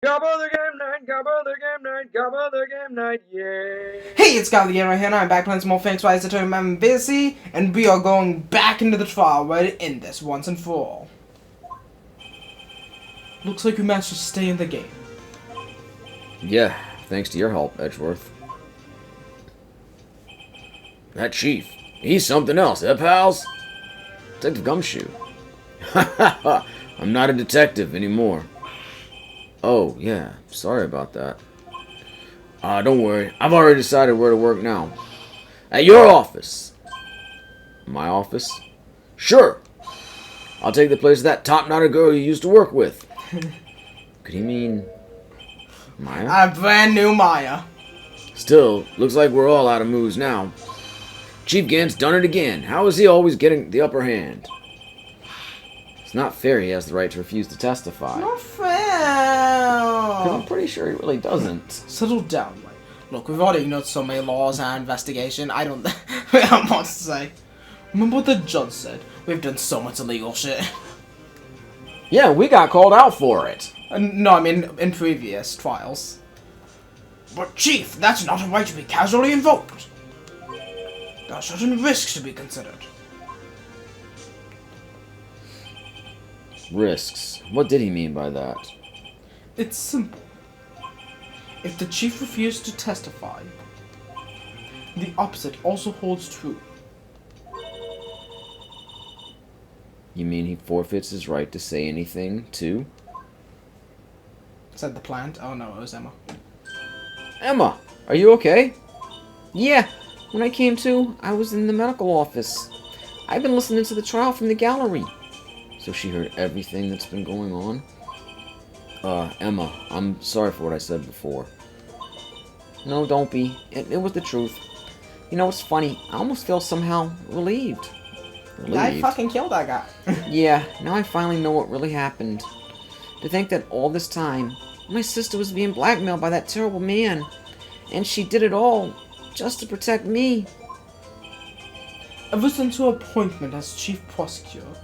Gabba the game night, Gabba the game night, Gabba the game night, yeah. Hey, it's Gabba the Game right here, and I'm back playing some more Phoenix Wright Saturn. I'm busy, and we are going back into the trial, ready to end this once and for all. Looks like we managed to stay in the game. Yeah, thanks to your help, Edgeworth. That chief, he's something else, eh, pals? Detective Gumshoe. Ha ha ha! I'm not a detective anymore. Oh, yeah, sorry about that. Don't worry, I've already decided where to work now. At your office. My office? Sure! I'll take the place of that top-knotted girl you used to work with. Could he mean Maya? A brand new Maya. Still, looks like we're all out of moves now. Chief Gant's done it again. How is he always getting the upper hand? It's not fair he has the right to refuse to testify. Not fair. 'Cause I'm pretty sure he really doesn't. Settle down, Wright. Look, we've already ignored so many laws and investigation. I don't have much to say. Remember what the judge said? We've done so much illegal shit. Yeah, we got called out for it. No, I mean in previous trials. But Chief, that's not a right to be casually invoked. There are certain risks to be considered. Risks. What did he mean by that? It's simple. If the chief refused to testify, the opposite also holds true. You mean he forfeits his right to say anything, too? Said the plant. Oh no, it was Emma. Emma, are you okay? Yeah, when I came to, I was in the medical office. I've been listening to the trial from the gallery. So she heard everything that's been going on? Emma, I'm sorry for what I said before. No, don't be. It was the truth. You know, it's funny. I almost feel somehow relieved. I fucking killed that guy. Yeah, now I finally know what really happened. To think that all this time, my sister was being blackmailed by that terrible man. And she did it all just to protect me. Ever since her appointment as chief prosecutor,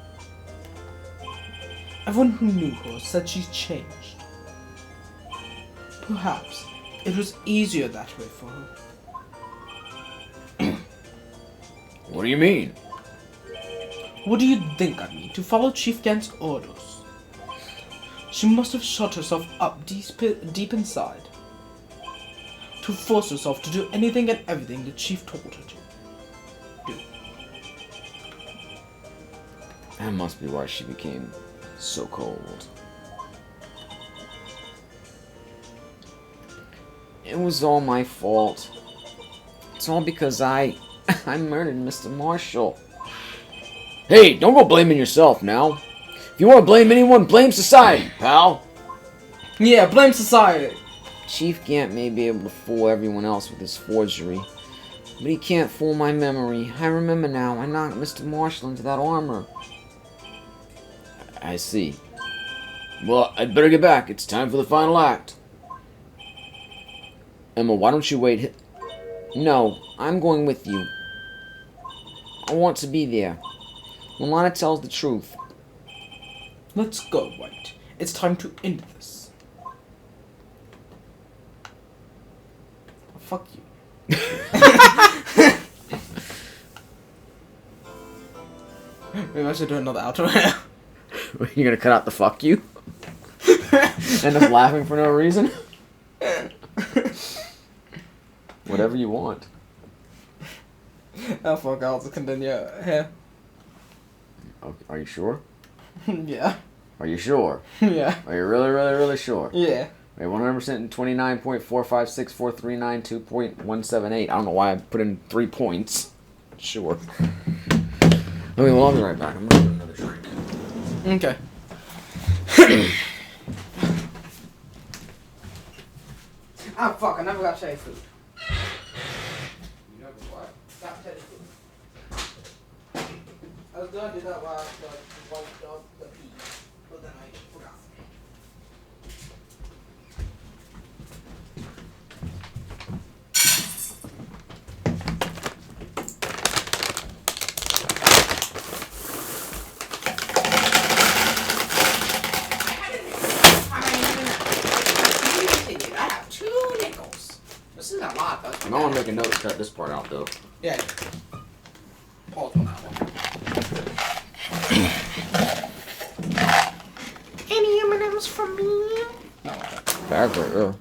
everyone who knew her said she's changed. Perhaps it was easier that way for her. What do you mean? What do you think I mean? To follow Chief Gant's orders. She must have shut herself up deep inside. To force herself to do anything and everything the Chief told her to do. That must be why she became so cold. It was all my fault. It's all because I murdered Mr. Marshall. Hey, don't go blaming yourself now. If you want to blame anyone, blame society, pal. Yeah, blame society. Chief Gant may be able to fool everyone else with his forgery, but he can't fool my memory. I remember now, I knocked Mr. Marshall into that armor. I see. Well, I'd better get back. It's time for the final act. Emma, why don't you wait? No, I'm going with you. I want to be there. When Lana tells the truth. Let's go, Wright. It's time to end this. Oh, fuck you. Maybe I should do another outro here. You're gonna cut out the fuck you? End up laughing for no reason? Whatever you want. Oh fuck, I'll just continue here. Okay, are you sure? Yeah. Are you sure? Yeah. Are you really, really, really sure? Yeah. Wait, 100% and 29.456439.2.178. I don't know why I put in 3 points. Sure. Okay, well, I'll be right back. I'm gonna get another drink. Okay. Ah fuck, I never got Chinese food. You never what? Got Chinese food. I was gonna do that while I wiped up the pee, but then I forgot. I want to make a note to cut this part out, though. Yeah. Pause on that one. Any M&M's for me? No. Bag right there.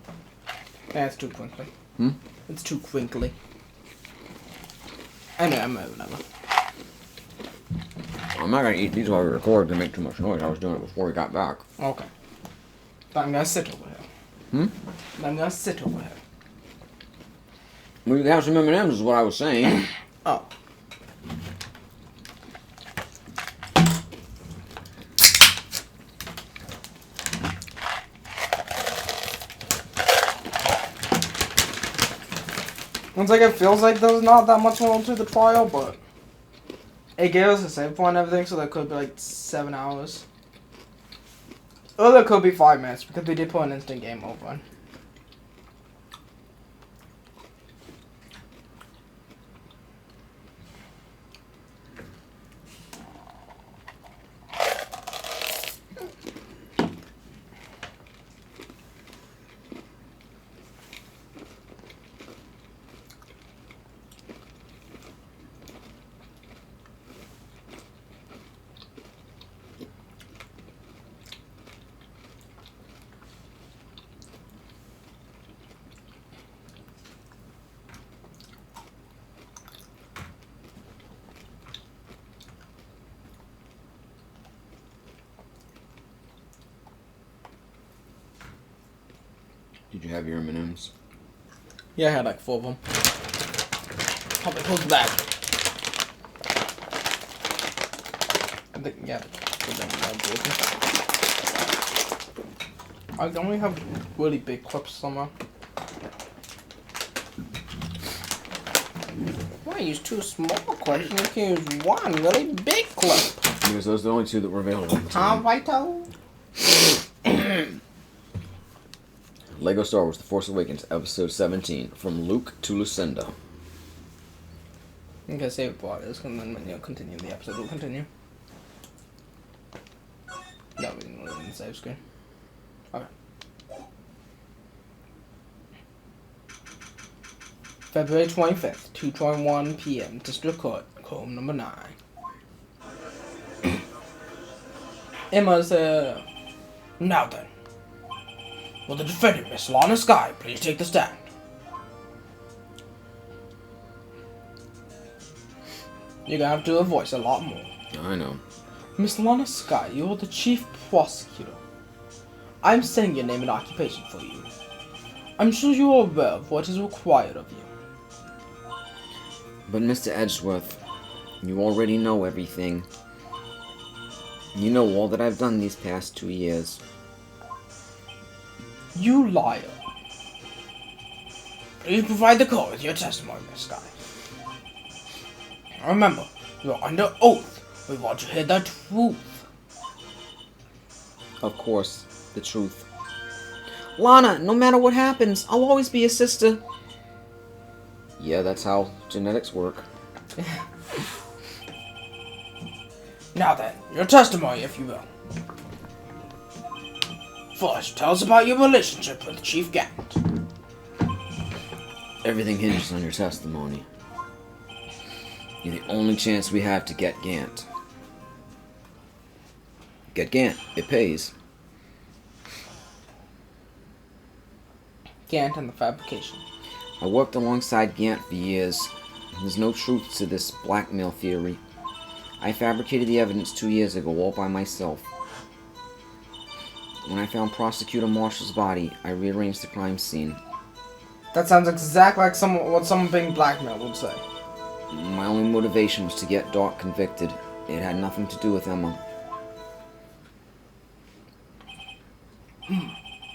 Yeah, it's too crinkly. Hmm? It's too crinkly. Anyway, I'm never. I'm not going to eat these while we record to make too much noise. I was doing it before we got back. Okay. But I'm gonna sit over here. Hmm? I'm gonna sit over here. We could have some M&M's is what I was saying. Oh. It's like it feels like there's not that much more to the trial, but it gave us a save point and everything, so that could be like 7 hours. Or that could be 5 minutes, because we did put an instant game over on. Did you have your M&M's? Yeah, I had like 4 of them. Probably close the bag. I think, yeah. I only have really big clips somewhere. Why use 2 small clips? You can use 1 really big clip. Because those are the only 2 that were available at the time. Righto? Lego Star Wars The Force Awakens, Episode 17, From Luke to Lucinda. Okay, save it for this, and then when you continue the episode, we'll continue. No, we didn't really in the save screen. Okay. February 25th, 2:21 p.m. District Court, Comb number 9. Emma's, now then. Will the defendant, Miss Lana Skye, please take the stand? You're gonna have to voice a lot more. I know. Miss Lana Skye, you're the chief prosecutor. I'm saying your name and occupation for you. I'm sure you are aware of what is required of you. But Mr. Edgeworth, you already know everything. You know all that I've done these past 2 years. You liar. Please provide the court with your testimony, Miss Skye. Remember, you're under oath. We want to hear the truth. Of course, the truth. Lana, no matter what happens, I'll always be a sister. Yeah, that's how genetics work. Now then, your testimony, if you will. First, tell us about your relationship with Chief Gant. Everything hinges on your testimony. You're the only chance we have to get Gant. Get Gant. It pays. Gant and the fabrication. I worked alongside Gant for years. There's no truth to this blackmail theory. I fabricated the evidence 2 years ago all by myself. When I found Prosecutor Marshall's body, I rearranged the crime scene. That sounds exactly like what someone being blackmailed would say. My only motivation was to get Doc convicted. It had nothing to do with Emma.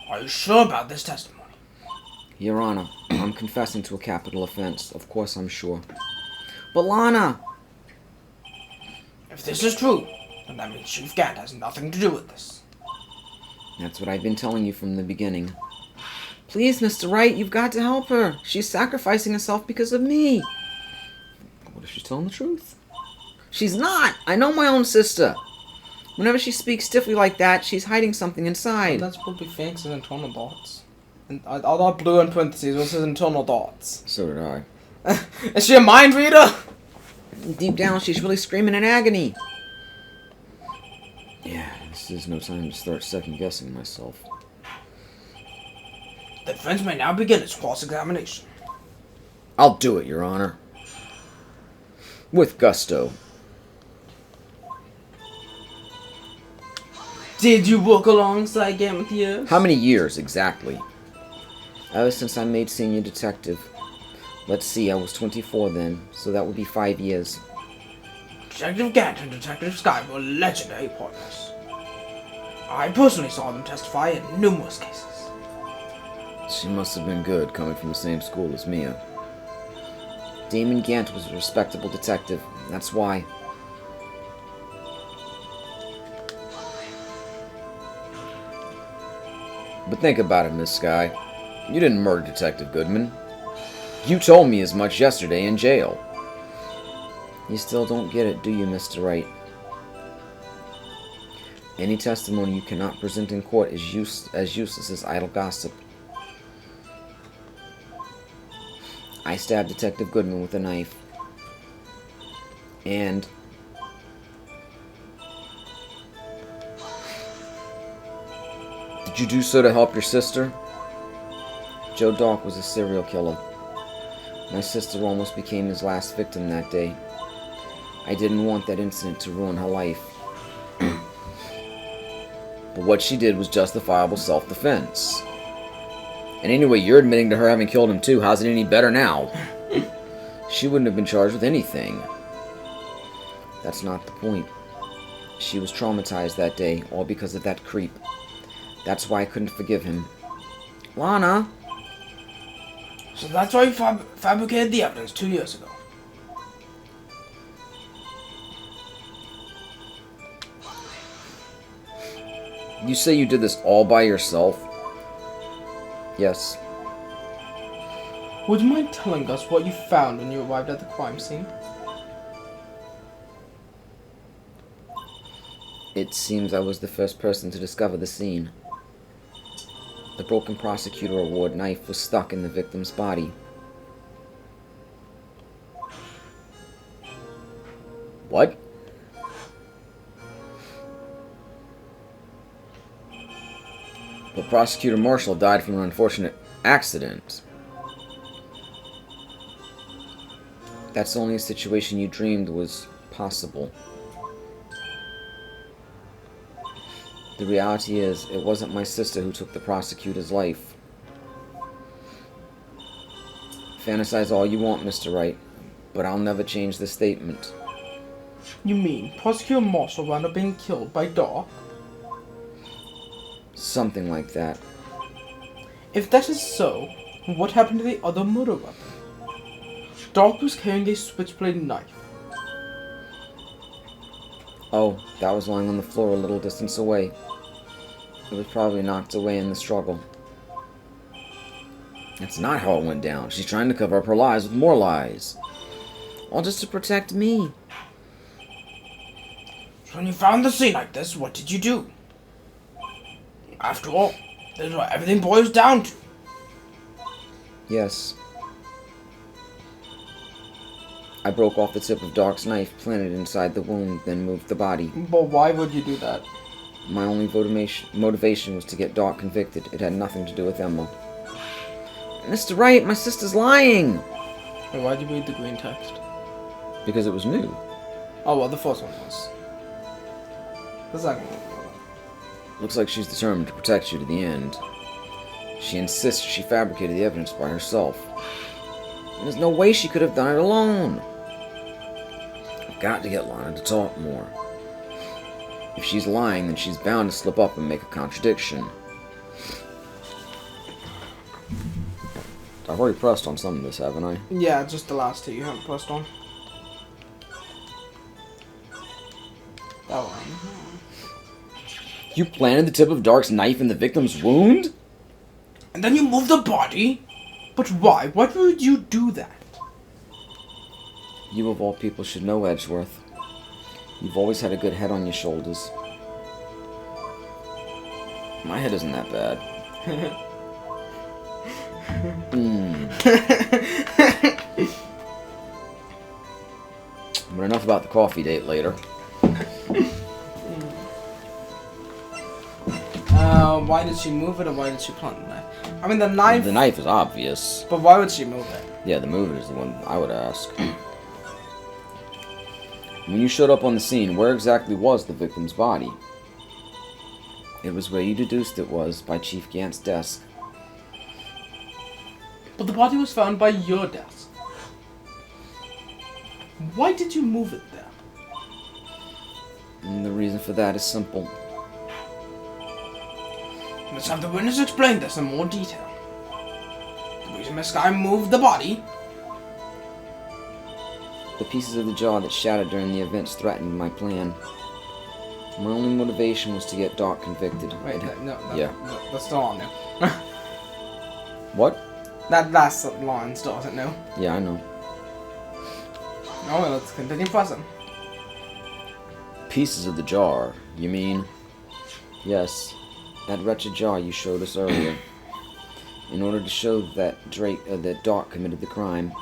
Are you sure about this testimony? Your Honor, I'm confessing to a capital offense. Of course I'm sure. But Lana! If this is true, then that means Chief Gant has nothing to do with this. That's what I've been telling you from the beginning. Please, Mr. Wright, you've got to help her. She's sacrificing herself because of me. What if she's telling the truth? She's not! I know my own sister. Whenever she speaks stiffly like that, she's hiding something inside. That's probably Phoenix's internal thoughts. And all that blue in parentheses was his internal thoughts. So did I. Is she a mind reader? Deep down, she's really screaming in agony. Yeah, this is no time to start second-guessing myself. The defense may now begin its cross-examination. I'll do it, Your Honor. With gusto. Did you work alongside Gambit years? How many years, exactly? Ever since I made senior detective. Let's see, I was 24 then, so that would be 5 years. Detective Gant and Detective Sky were legendary partners. I personally saw them testify in numerous cases. She must have been good, coming from the same school as Mia. Damon Gant was a respectable detective, that's why. But think about it, Miss Sky. You didn't murder Detective Goodman. You told me as much yesterday in jail. You still don't get it, do you, Mr. Wright? Any testimony you cannot present in court is as useless as idle gossip. I stabbed Detective Goodman with a knife. And did you do so to help your sister? Joe Dock was a serial killer. My sister almost became his last victim that day. I didn't want that incident to ruin her life. But what she did was justifiable self-defense. And anyway, you're admitting to her having killed him too. How's it any better now? She wouldn't have been charged with anything. That's not the point. She was traumatized that day, all because of that creep. That's why I couldn't forgive him. Lana! So that's why you fabricated the evidence 2 years ago. You say you did this all by yourself? Yes. Would you mind telling us what you found when you arrived at the crime scene? It seems I was the first person to discover the scene. The broken prosecutor award knife was stuck in the victim's body. What? But Prosecutor Marshall died from an unfortunate accident. That's only a situation you dreamed was possible. The reality is, it wasn't my sister who took the prosecutor's life. Fantasize all you want, Mr. Wright, but I'll never change this statement. You mean Prosecutor Marshall wound up being killed by Doc? Something like that. If that is so, what happened to the other murder weapon? Doc was carrying a switchblade knife. Oh, that was lying on the floor a little distance away. It was probably knocked away in the struggle. That's not how it went down. She's trying to cover up her lies with more lies. All just to protect me. So when you found the scene like this, what did you do? After all, this is what everything boils down to. Yes. I broke off the tip of Doc's knife, planted it inside the wound, then moved the body. But why would you do that? My only motivation was to get Doc convicted. It had nothing to do with Emma. Mr. Wright, my sister's lying! Wait, why'd you read the green text? Because it was new. Oh, well, the first one was. The second one. Looks like she's determined to protect you to the end. She insists she fabricated the evidence by herself. There's no way she could have done it alone. I've got to get Lana to talk more. If she's lying, then she's bound to slip up and make a contradiction. I've already pressed on some of this, haven't I? Yeah, just the last two you haven't pressed on. That one. You planted the tip of Dark's knife in the victim's wound? And then you moved the body? But why? Why would you do that? You of all people should know, Edgeworth. You've always had a good head on your shoulders. My head isn't that bad. But enough about the coffee date later. Why did she move it, or why did she plant the knife? I mean, the knife... The knife is obvious. But why would she move it? Yeah, the move is the one I would ask. When you showed up on the scene, where exactly was the victim's body? It was where you deduced it was, by Chief Gant's desk. But the body was found by your desk. Why did you move it there? And the reason for that is simple. Let's have the witness explain this in more detail. The reason Miss Guy moved the body... The pieces of the jaw that shattered during the events threatened my plan. My only motivation was to get Doc convicted. Wait, Yeah. That's still on there. What? That last line still isn't new. Yeah, I know. Oh, well, let's continue pressing. Pieces of the jar, you mean? Yes, that wretched jaw you showed us earlier. In order to show that that Doc committed the crime,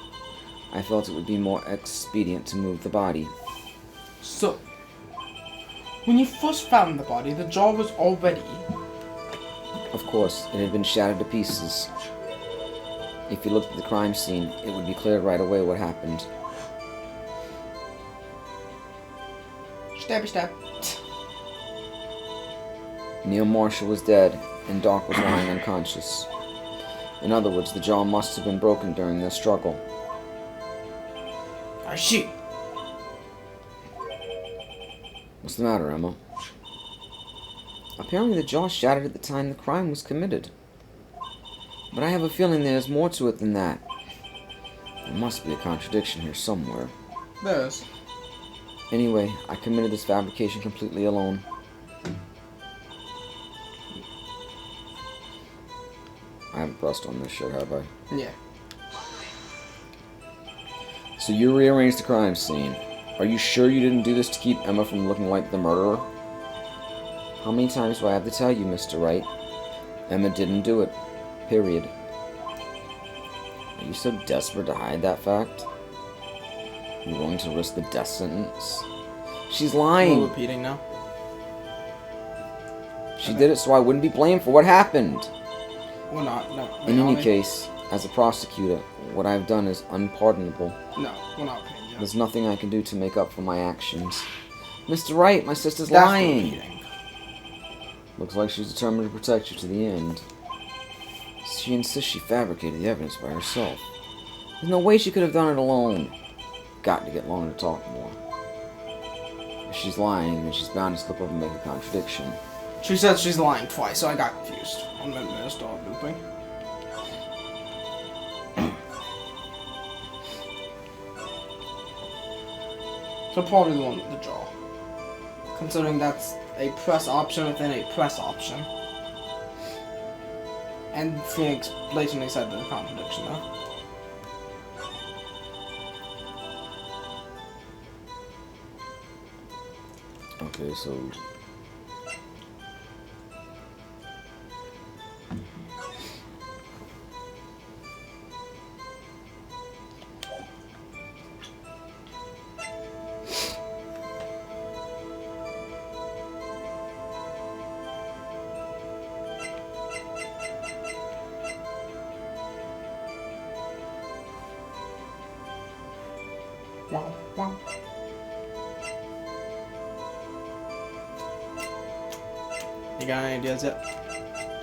I felt it would be more expedient to move the body. So, when you first found the body, the jaw was already... Of course, it had been shattered to pieces. If you looked at the crime scene, it would be clear right away what happened. Stabby stab. Neil Marshall was dead, and Doc was lying unconscious. In other words, the jaw must have been broken during their struggle. I see. What's the matter, Emma? Apparently the jaw shattered at the time the crime was committed. But I have a feeling there's more to it than that. There must be a contradiction here somewhere. There is. Anyway, I committed this fabrication completely alone. I haven't pressed on this shit, have I? Yeah. So you rearranged the crime scene. Are you sure you didn't do this to keep Emma from looking like the murderer? How many times do I have to tell you, Mr. Wright? Emma didn't do it. Period. Are you so desperate to hide that fact? You're willing to risk the death sentence? She's lying. We're repeating now. She did it so I wouldn't be blamed for what happened. We're not. No. In any case, as a prosecutor, what I've done is unpardonable. No, we're not repeating. Yeah. There's nothing I can do to make up for my actions. Mr. Wright, my sister's That's lying. repeating. Looks like she's determined to protect you to the end. She insists she fabricated the evidence by herself. There's no way she could have done it alone. Got to get Lorna to talk more. If she's lying, then she's bound to slip up and make a contradiction. She said she's lying twice, so I got confused. And then I started looping. So probably the one with the jaw. Considering that's a press option within a press option. And Phoenix blatantly said the contradiction though. Okay, so... Wow, wow. You got any ideas yet?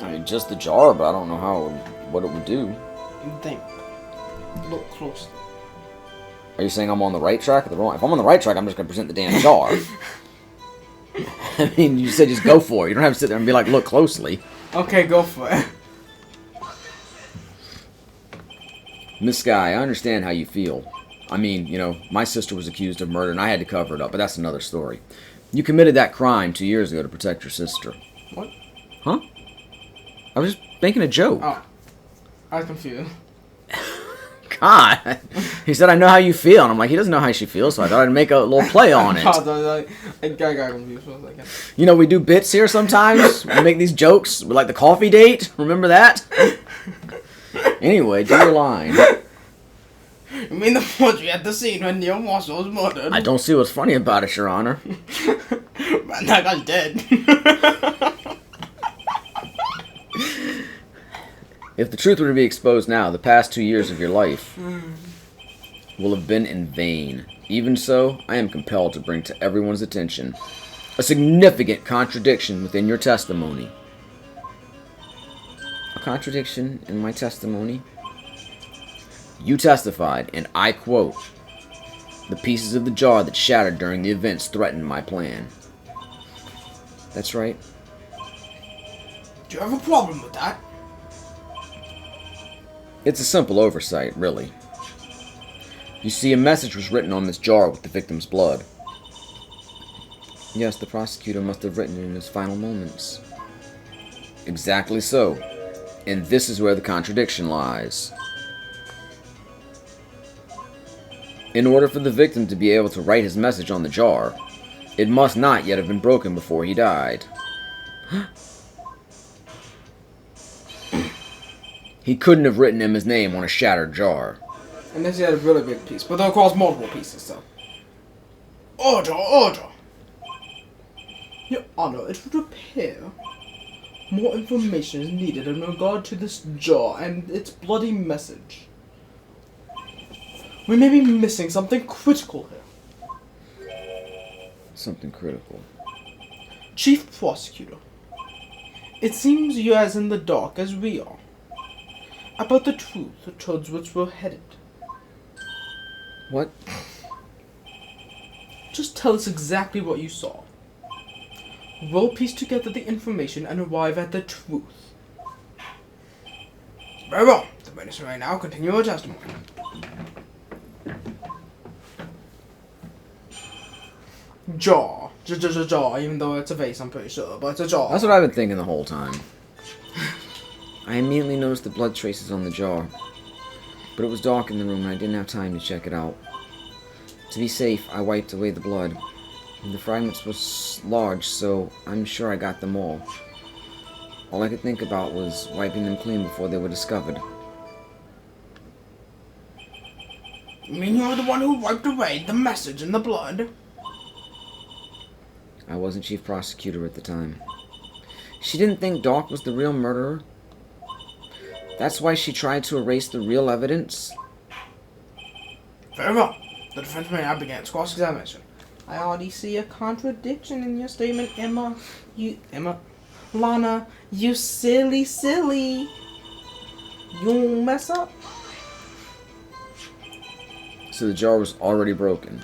I mean, just the jar, but I don't know how what it would do. Think. Look closely. Are you saying I'm on the right track or the wrong? If I'm on the right track, I'm just going to present the damn jar. I mean, you said just go for it. You don't have to sit there and be like, look closely. Okay, go for it. Miss Sky, I understand how you feel. I mean, you know, my sister was accused of murder and I had to cover it up, but that's another story. You committed that crime 2 years ago to protect your sister. What? Huh? I was just making a joke. Oh. I was confused. God. He said, I know how you feel. And I'm like, he doesn't know how she feels, so I thought I'd make a little play on it. I got confused for a second. You know, we do bits here sometimes. We make these jokes. We like the coffee date. Remember that? Anyway, do your line. You mean the poetry at the scene when Neil Marshall was murdered? I don't see what's funny about it, Your Honor. Man, that guy's dead. If the truth were to be exposed now, the past 2 years of your life will have been in vain. Even so, I am compelled to bring to everyone's attention a significant contradiction within your testimony. A contradiction in my testimony? You testified, and I quote, "The pieces of the jar that shattered during the events threatened my plan." That's right. Do you have a problem with that? It's a simple oversight, really. You see, a message was written on this jar with the victim's blood. Yes, the prosecutor must have written it in his final moments. Exactly so. And this is where the contradiction lies. In order for the victim to be able to write his message on the jar, it must not yet have been broken before he died. He couldn't have written him his name on a shattered jar. Unless he had a really big piece, but they'll cause multiple pieces, so. Order, order! Your Honor, it would appear more information is needed in regard to this jar and its bloody message. We may be missing something critical here. Something critical. Chief Prosecutor, it seems you're as in the dark as we are about the truth towards which we're headed. What? Just tell us exactly what you saw. We'll piece together the information and arrive at the truth. Very well. The witness may now continue her testimony. Jaw. Jaw, even though it's a vase, I'm pretty sure, but it's a jaw. That's what I've been thinking the whole time. I immediately noticed the blood traces on the jar, but it was dark in the room and I didn't have time to check it out. To be safe, I wiped away the blood. The fragments were large, so I'm sure I got them all. All I could think about was wiping them clean before they were discovered. You mean you're the one who wiped away the message in the blood? I wasn't chief prosecutor at the time. She didn't think Doc was the real murderer. That's why she tried to erase the real evidence. Very well. The defense may now begin its cross-examination. I already see a contradiction in your statement, Emma. Lana, you silly. You won't mess up. So the jar was already broken.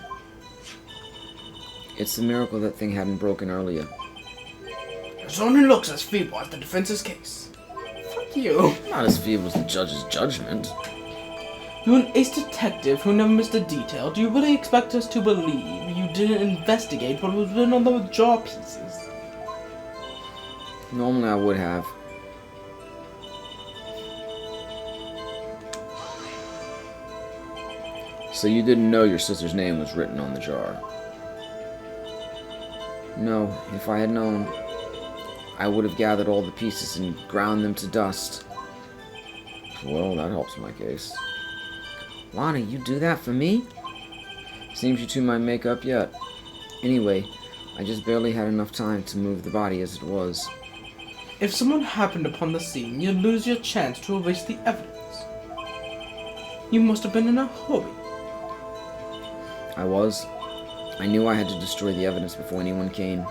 It's a miracle that thing hadn't broken earlier. It only looks as feeble as the defense's case. Fuck you. Not as feeble as the judge's judgment. You're an ace detective who never missed a detail. Do you really expect us to believe you didn't investigate what was written on those jar pieces? Normally I would have. So you didn't know your sister's name was written on the jar? No, if I had known, I would have gathered all the pieces and ground them to dust. Well, that helps my case. Lana, you do that for me? Seems you two might make up yet. Anyway, I just barely had enough time to move the body as it was. If someone happened upon the scene, you'd lose your chance to erase the evidence. You must have been in a hurry. I was. I knew I had to destroy the evidence before anyone came.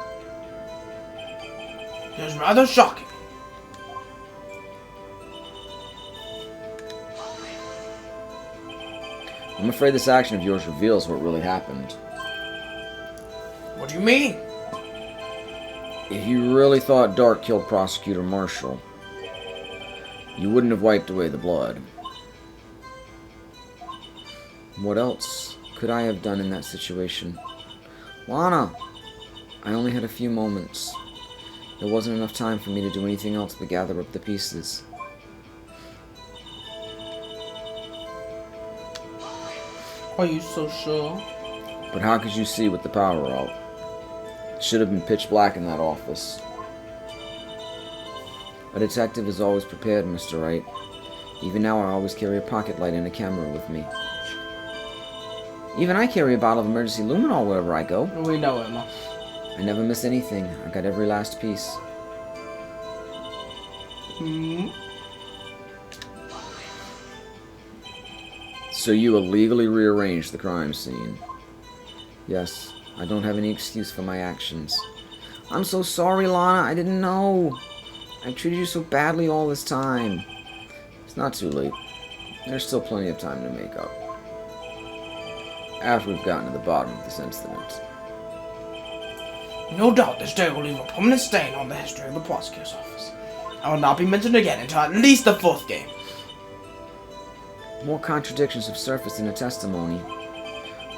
It's rather shocking. I'm afraid this action of yours reveals what really happened. What do you mean? If you really thought Dark killed Prosecutor Marshall, you wouldn't have wiped away the blood. What else could I have done in that situation? Lana! I only had a few moments. There wasn't enough time for me to do anything else but gather up the pieces. Are you so sure? But how could you see with the power out? It should have been pitch black in that office. A detective is always prepared, Mr. Wright. Even now, I always carry a pocket light and a camera with me. Even I carry a bottle of emergency luminol wherever I go. We know, Emma. I never miss anything. I got every last piece. So you illegally rearranged the crime scene. Yes, I don't have any excuse for my actions. I'm so sorry, Lana. I didn't know. I treated you so badly all this time. It's not too late. There's still plenty of time to make up. After we've gotten to the bottom of this incident. No doubt this day will leave a permanent stain on the history of the prosecutor's office. I will not be mentioned again until at least the 4th game. More contradictions have surfaced in the testimony.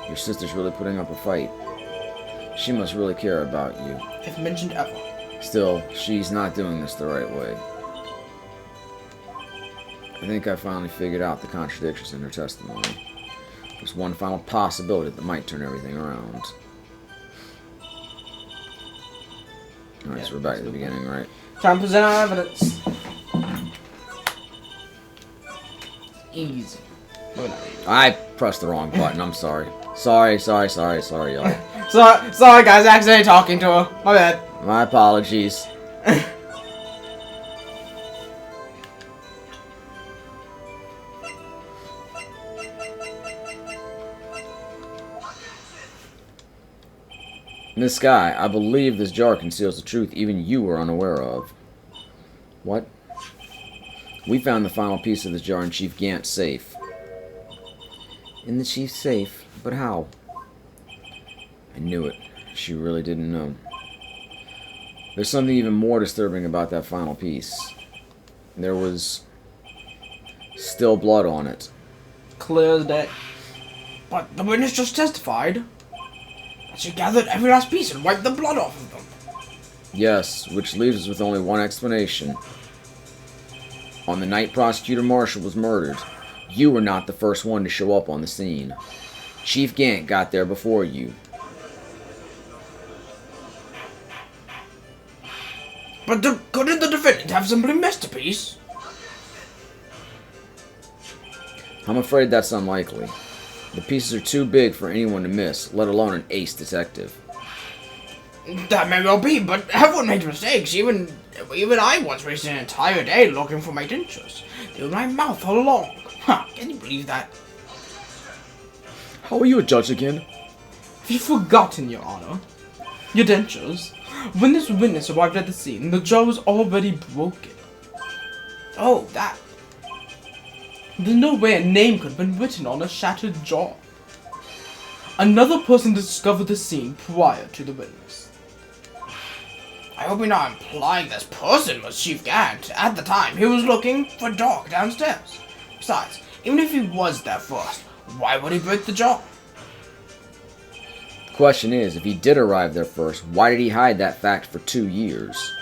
Your sister's really putting up a fight. She must really care about you. If mentioned ever. Still, she's not doing this the right way. I think I finally figured out the contradictions in her testimony. There's one final possibility that might turn everything around. Alright, so we're back to the beginning, right? Time to present our evidence. Easy. Oh, no. I pressed the wrong button, I'm sorry. Sorry, y'all. Sorry, guys, I accidentally talking to her. My bad. My apologies. Miss Sky, I believe this jar conceals the truth even you were unaware of. What? We found the final piece of this jar in Chief Gant's safe. In the Chief's safe? But how? I knew it. She really didn't know. There's something even more disturbing about that final piece. There was still blood on it. Clear as day. But the witness just testified that she gathered every last piece and wiped the blood off of them. Yes, which leaves us with only one explanation. On the night Prosecutor Marshall was murdered, you were not the first one to show up on the scene. Chief Gant got there before you. But couldn't the defendant have simply missed a piece? I'm afraid that's unlikely. The pieces are too big for anyone to miss, let alone an ace detective. That may well be, but everyone makes mistakes. Even I once wasted an entire day looking for my dentures. They were in my mouth all along. Huh, can you believe that? How are you a judge again? Have you forgotten, Your Honor? Your dentures? When this witness arrived at the scene, the jaw was already broken. Oh, that. There's no way a name could have been written on a shattered jaw. Another person discovered the scene prior to the witness. I hope you're not implying this person was Chief Gant. At the time, he was looking for Doc downstairs. Besides, even if he was there first, why would he break the jaw? The question is, if he did arrive there first, why did he hide that fact for 2 years?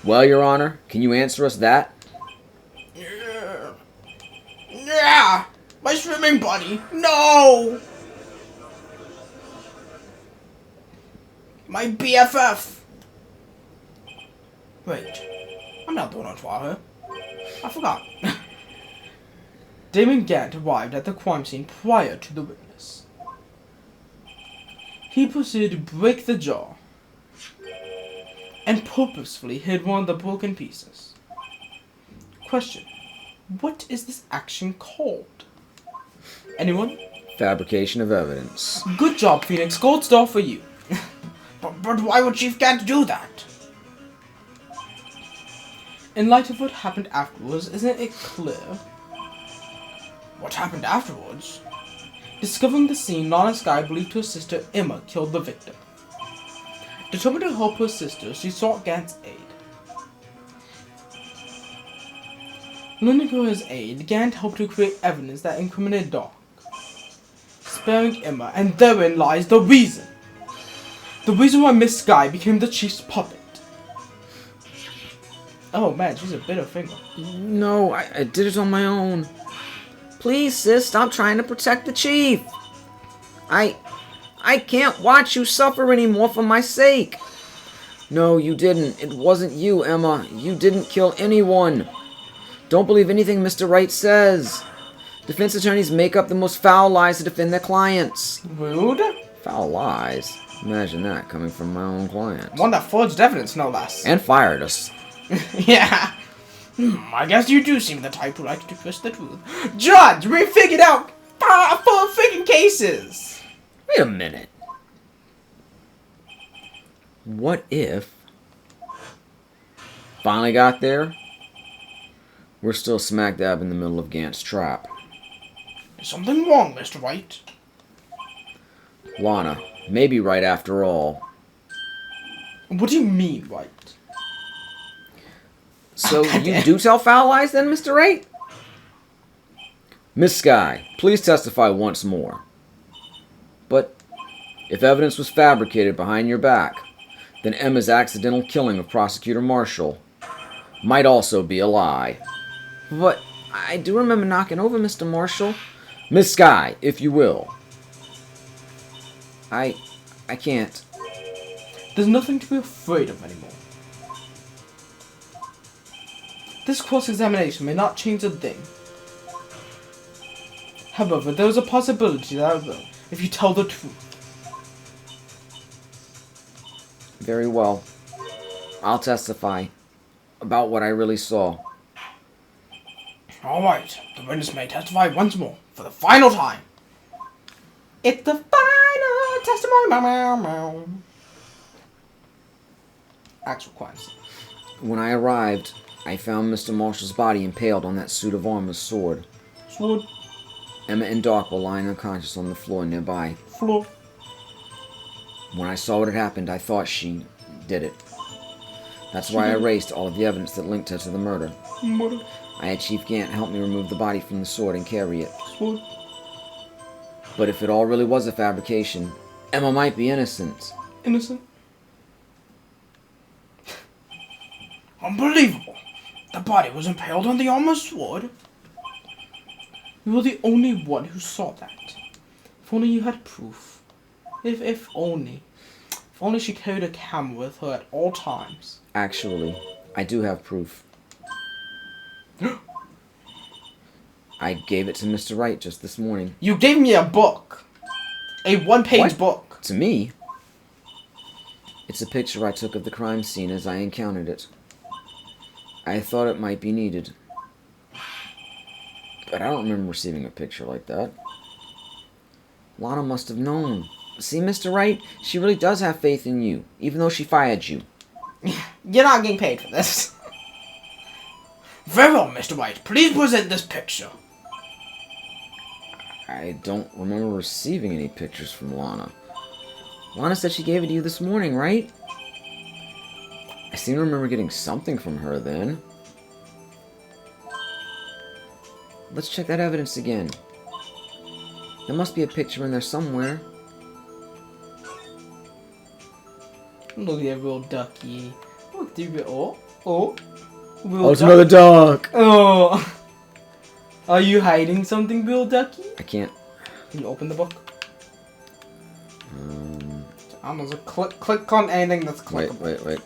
Well, Your Honor, can you answer us that? Yeah! My swimming buddy! No! My BFF! Wait, I'm not the one on trial here. I forgot. Damon Gant arrived at the crime scene prior to the witness. He proceeded to break the jaw and purposefully hid one of the broken pieces. Question: what is this action called? Anyone? Fabrication of evidence. Good job, Phoenix. Gold star for you. but why would Chief Gant do that? In light of what happened afterwards, isn't it clear? What happened afterwards? Discovering the scene, Lana Sky believed her sister Emma killed the victim. Determined to help her sister, she sought Gant's aid. Lending her his aid, Gant helped to create evidence that incriminated Doc, sparing Emma, and therein lies the reason. The reason why Miss Sky became the Chief's puppet. Oh man, she's a bitter finger. No, I did it on my own. Please, sis, stop trying to protect the Chief. I can't watch you suffer anymore for my sake. No, you didn't. It wasn't you, Emma. You didn't kill anyone. Don't believe anything Mr. Wright says. Defense attorneys make up the most foul lies to defend their clients. Rude. Foul lies? Imagine that coming from my own client. One that forged evidence, no less. And fired us. Yeah. I guess you do seem the type who likes to twist the truth. Judge, we figured out 4 freaking cases. Wait a minute. What if... Finally got there? We're still smack dab in the middle of GANT'S trap. Is something wrong, Mr. Wright? Lana, maybe right after all. What do you mean, Wright? So you do tell foul lies then, Mr. Wright? Miss Skye, please testify once more. But if evidence was fabricated behind your back, then Emma's accidental killing of Prosecutor Marshall might also be a lie. But I do remember knocking over Mr. Marshall. Miss Skye, if you will. I can't. There's nothing to be afraid of anymore. This cross-examination may not change a thing. However, there is a possibility that I will, if you tell the truth. Very well. I'll testify about what I really saw. Alright, the witness may testify once more, for the final time. It's the final testimony. Meow, meow, meow. Actual crimes. When I arrived, I found Mr. Marshall's body impaled on that suit of armor's sword. Sword. Emma and Doc were lying unconscious on the floor nearby. Floor. When I saw what had happened, I thought she did it. That's why I erased all of the evidence that linked her to the murder. Murder. I had Chief Gant help me remove the body from the sword and carry it. Sword. But if it all really was a fabrication, Emma might be innocent. Innocent. Unbelievable. The body was impaled on the armor's sword. You were the only one who saw that. If only you had proof. If only. If only she carried a camera with her at all times. Actually, I do have proof. I gave it to Mr. Wright just this morning. You gave me a book. A one-page book. To me? It's a picture I took of the crime scene as I encountered it. I thought it might be needed. But I don't remember receiving a picture like that. Lana must have known. See, Mr. Wright? She really does have faith in you, even though she fired you. You're not getting paid for this. Very well, Mr. Wright. Please present this picture. I don't remember receiving any pictures from Lana. Lana said she gave it to you this morning, right? I seem to remember getting something from her then. Let's check that evidence again. There must be a picture in there somewhere. Look at that real ducky. Look, oh. Real Oh, it's another duck! Oh. Are you hiding something, Bill Ducky? I can't. Can you open the book? I don't know, so click on anything that's clickable.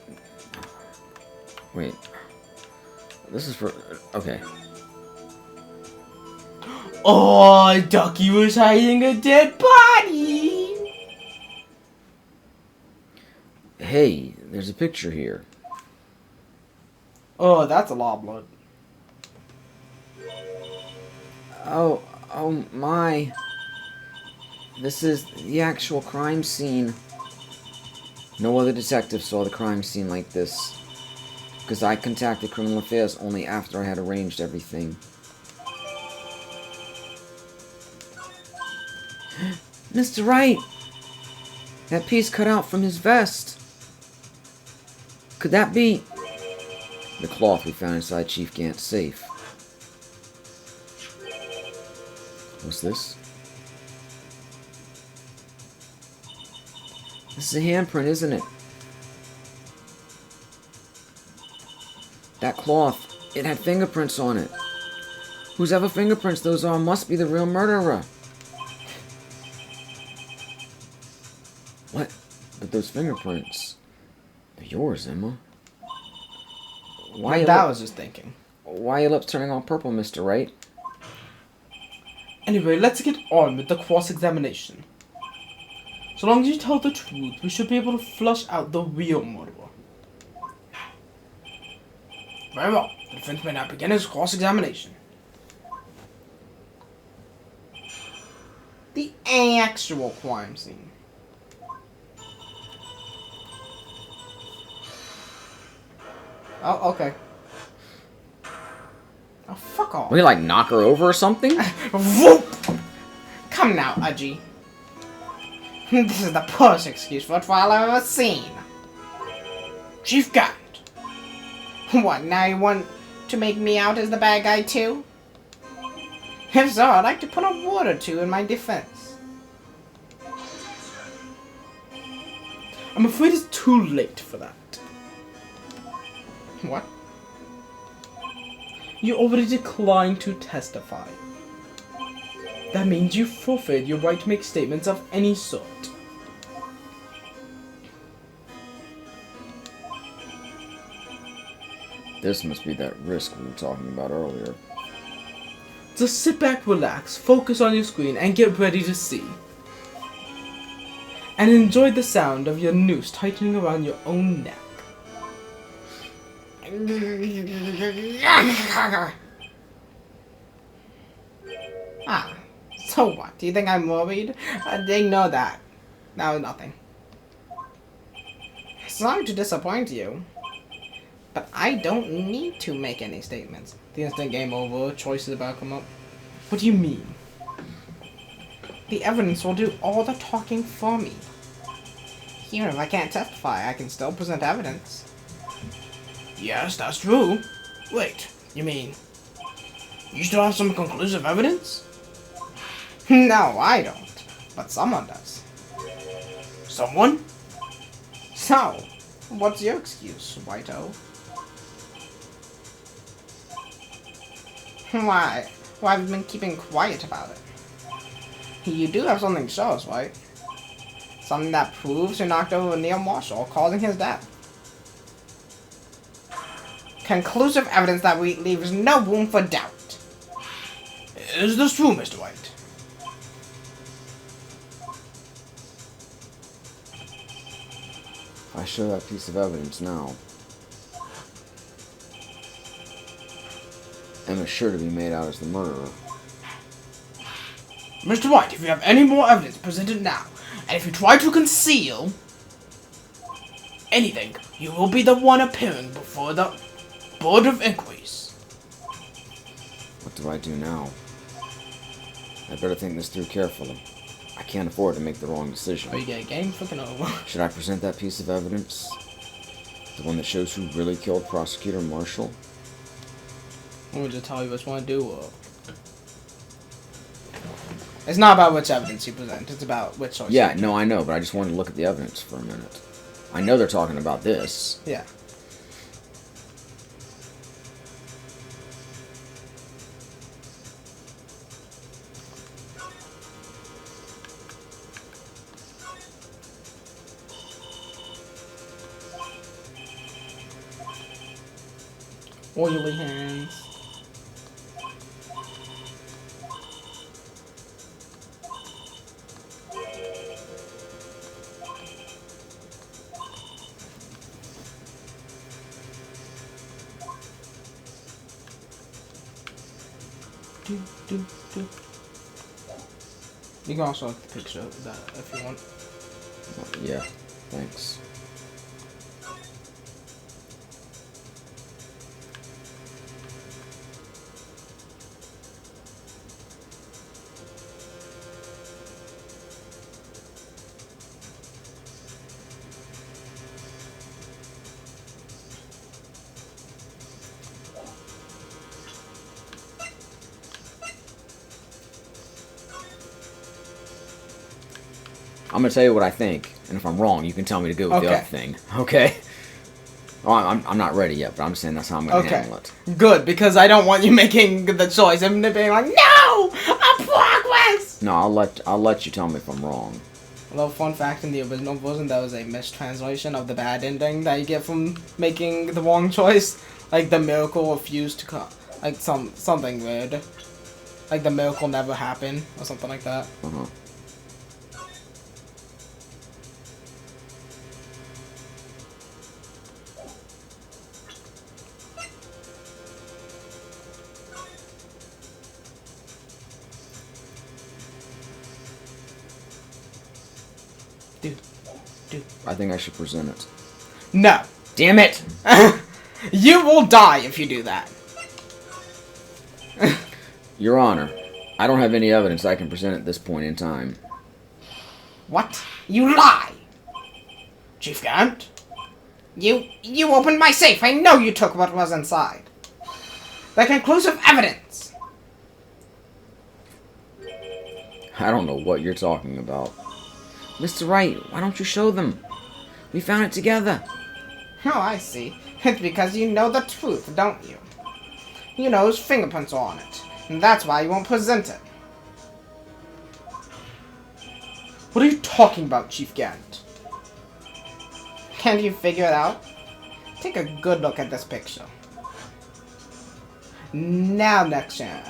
Wait. This is for... Okay. Oh, Ducky was hiding a dead body! Hey, there's a picture here. Oh, that's a lot of blood. Oh my. This is the actual crime scene. No other detective saw the crime scene like this. Because I contacted Criminal Affairs only after I had arranged everything. Mr. Wright! That piece cut out from his vest. Could that be... the cloth we found inside Chief Gant's safe. What's this? This is a handprint, isn't it? That cloth, it had fingerprints on it. Whosever fingerprints those are must be the real murderer. What? But those fingerprints... Yours, Emma. Like that, I was just thinking. Why are your lips turning all purple, Mr. Wright? Anyway, let's get on with the cross-examination. So long as you tell the truth, we should be able to flush out the real murderer. Very well. The defense may now begin his cross-examination. The actual crime scene. Oh, okay. Oh, fuck off. We like knock her over or something? Whoop! Come now, Udgy. This is the poorest excuse for a trial I've ever seen. Chief Gant. What, now you want to make me out as the bad guy too? If so, I'd like to put a word or two in my defense. I'm afraid it's too late for that. What? You already declined to testify. That means you forfeit your right to make statements of any sort. This must be that risk we were talking about earlier. Just sit back, relax, focus on your screen, and get ready to see. And enjoy the sound of your noose tightening around your own neck. Ah, so what? Do you think I'm worried? Ignore that. That was nothing. Sorry to disappoint you, but I don't need to make any statements. The instant game over, choices about to come up. What do you mean? The evidence will do all the talking for me. Even if I can't testify, I can still present evidence. Yes, that's true. Wait, you mean you still have some conclusive evidence? No, I don't. But someone does. Someone? So, what's your excuse, Whiteo? Why? Why have you been keeping quiet about it? You do have something to show us, right? Something that proves you knocked over Neil Marshall, causing his death. Conclusive evidence that leaves no room for doubt. Is this true, Mr. White? I show that piece of evidence now. Emma's sure to be made out as the murderer. Mr. White, if you have any more evidence, present it now. And if you try to conceal anything, you will be the one appearing before the Board of Inquiries. What do I do now? I better think this through carefully. I can't afford to make the wrong decision. Oh, you get a game freaking over. Should I present that piece of evidence? The one that shows who really killed Prosecutor Marshall? I'm gonna just tell you what you want to do. It's not about which evidence you present. It's about which choice. Yeah, no, I know, but I just wanted to look at the evidence for a minute. I know they're talking about this. Yeah. Oily hands. Do. You can also have the picture of that if you want. Yeah, thanks. I'm gonna tell you what I think, and if I'm wrong, you can tell me to go with the Okay. other thing. Okay? Well, I'm not ready yet, but I'm saying that's how I'm gonna handle it. Good, because I don't want you making the choice and being like, no, a progress. No, I'll let you tell me if I'm wrong. little fun fact, in the original version, there was a mistranslation of the bad ending that you get from making the wrong choice. Like, the miracle refused to come. Like, something weird. Like, the miracle never happened, or something like that. Uh-huh. Dude. I think I should present it. No. Damn it! You will die if you do that. Your Honor, I don't have any evidence I can present at this point in time. What? You lie! Chief Gant? You opened my safe. I know you took what was inside. The conclusive evidence. I don't know what you're talking about. Mr. Wright, why don't you show them? We found it together. Oh, I see. It's because you know the truth, don't you? You know whose fingerprints are on it. And that's why you won't present it. What are you talking about, Chief Gant? Can't you figure it out? Take a good look at this picture. Now, next chance.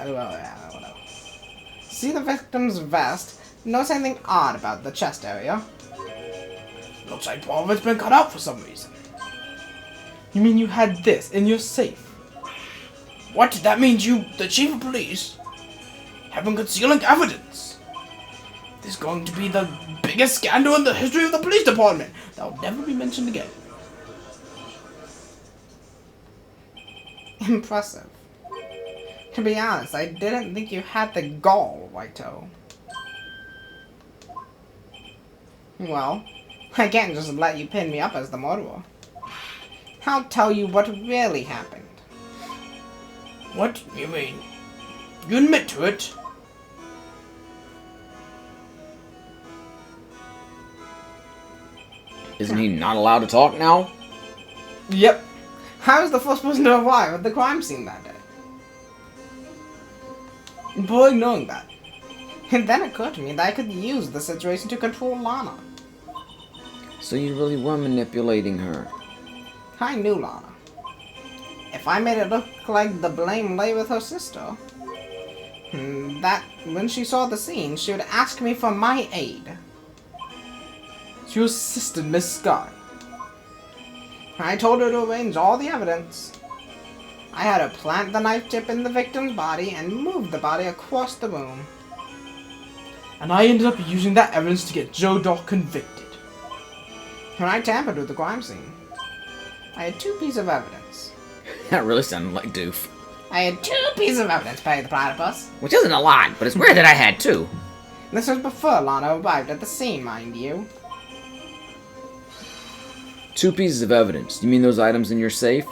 See the victim's vest? Notice anything odd about the chest area? Looks like part of it's been cut out for some reason. You mean you had this in your safe? What? That means you, the chief of police, have been concealing evidence. This is going to be the biggest scandal in the history of the police department. That will never be mentioned again. Impressive. To be honest, I didn't think you had the gall, Whiteo. Well, I can't just let you pin me up as the murderer. I'll tell you what really happened. What? You mean? You admit to it? Isn't he not allowed to talk now? Yep. I was the first person to arrive at the crime scene that day. Boy, knowing that. It then occurred to me that I could use the situation to control Lana. So you really were manipulating her. I knew Lana. If I made it look like the blame lay with her sister, that when she saw the scene, she would ask me for my aid. It's your sister, Miss Sky. I told her to arrange all the evidence. I had her plant the knife tip in the victim's body and move the body across the room. And I ended up using that evidence to get Joe Dock convicted. When I tampered with the crime scene, I had two pieces of evidence. That really sounded like doof. I had two pieces of evidence, Perry the Platypus. Which isn't a lot, but it's weird that I had two. This was before Lana arrived at the scene, mind you. Two pieces of evidence. You mean those items in your safe?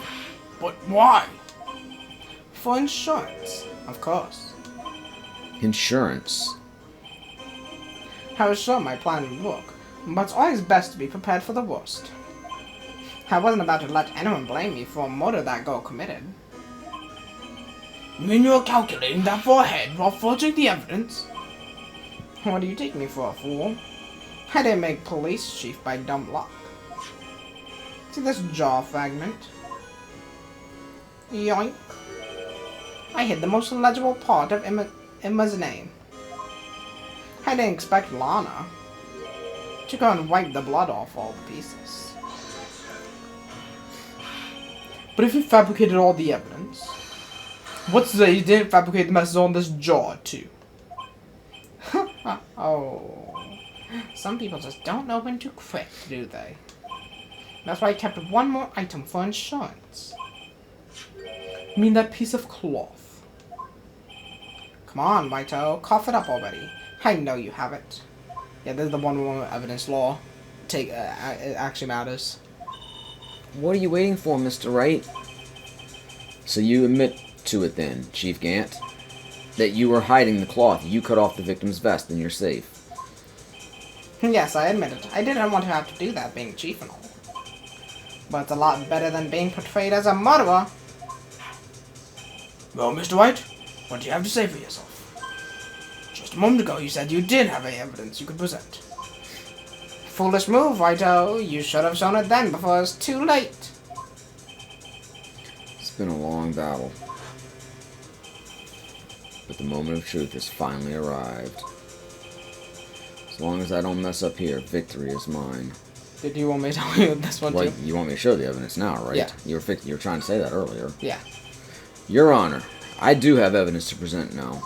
But why? For insurance, of course. Insurance. I was sure my plan would work, but it's always best to be prepared for the worst. I wasn't about to let anyone blame me for a murder that girl committed. You mean you were calculating that far ahead while forging the evidence? What do you take me for, a fool? I didn't make police chief by dumb luck. See this jaw fragment? Yoink. I hid the most legible part of Emma's name. I didn't expect Lana to go and wipe the blood off all the pieces. But if you fabricated all the evidence, what's to say you didn't fabricate the messes on this jaw too? Oh, some people just don't know when to quit, do they? That's why I kept one more item for insurance. You mean that piece of cloth? Come on, Whiteo, cough it up already. I know you have it. Yeah, there's the one more evidence law. It actually matters. What are you waiting for, Mr. Wright? So you admit to it then, Chief Gant, that you were hiding the cloth you cut off the victim's vest in your safe. Yes, I admit it. I didn't want to have to do that, being chief and all. But it's a lot better than being portrayed as a murderer. Well, Mr. White, what do you have to say for yourself? Just a moment ago you said you did have any evidence you could present. Foolish move, Wright-o. You should have shown it then before it was too late. It's been a long battle. But the moment of truth has finally arrived. As long as I don't mess up here, victory is mine. Did you want me to tell you this one Well, too? you want me to show the evidence now, right? Yeah. You were trying to say that earlier. Yeah. Your Honor, I do have evidence to present now.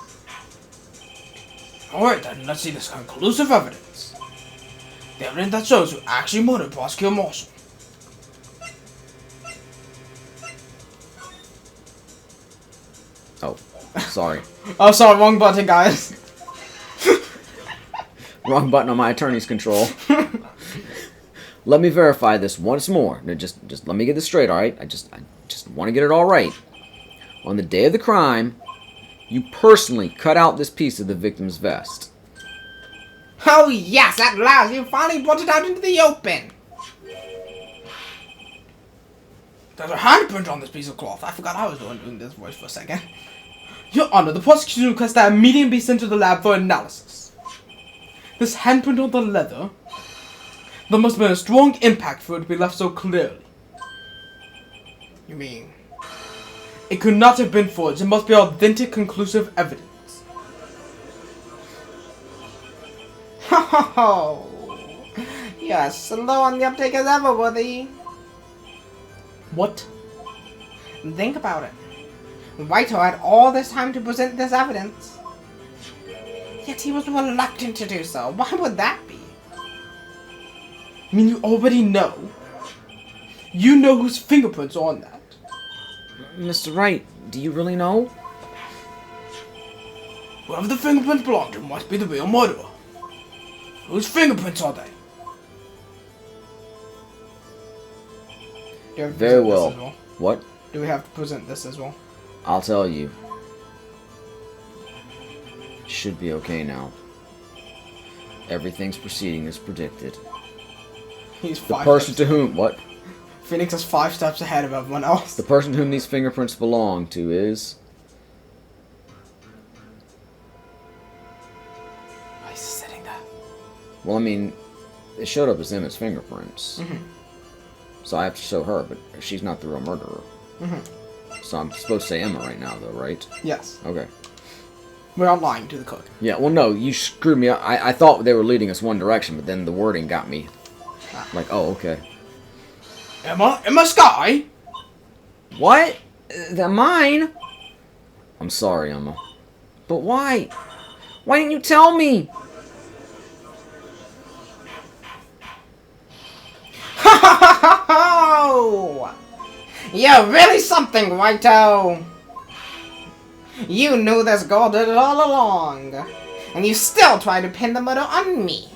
Alright then, let's see this conclusive evidence. The evidence that shows who actually murdered Prosecutor Marshall. Oh, sorry. Oh, sorry, wrong button, guys. Wrong button on my attorney's control. Let me verify this once more. Now, just let me get this straight, alright? I just want to get it all right. On the day of the crime, you personally cut out this piece of the victim's vest. Oh, yes, at last, you finally brought it out into the open. There's a handprint on this piece of cloth. I forgot I was doing this voice for a second. Your Honor, the prosecution requests that immediately be sent to the lab for analysis. This handprint on the leather, there must have been a strong impact for it to be left so clearly. You mean? It could not have been forged. It must be authentic, conclusive evidence. Ho! You are slow on the uptake as ever, Worthy. What? Think about it. Wright-o had all this time to present this evidence. Yet he was reluctant to do so. Why would that be? I mean, you already know. You know whose fingerprints are on that. Mr. Wright, do you really know? Whoever the fingerprints belong to must be the real murderer. Whose fingerprints are they? Do we have to Very present well. this as well? What? Do we have to present this as well? I'll tell you. Should be okay now. Everything's proceeding as predicted. He's The five person steps. to whom... What? Phoenix is 5 steps ahead of everyone else. The person to whom these fingerprints belong to is... Why is he sitting there? Well, I mean, it showed up as Emma's fingerprints. So I have to show her, but she's not the real murderer. So I'm supposed to say Emma right now, though, right? Yes. Okay. We're not lying to the cook. Yeah, well, no, you screwed me up. I thought they were leading us one direction, but then the wording got me. Like, oh, okay. Emma Sky? What? They're mine? I'm sorry, Emma. But why? Why didn't you tell me? Ho! You're really something, Wright-o. You knew this girl did it all along. And you still try to pin the murder on me.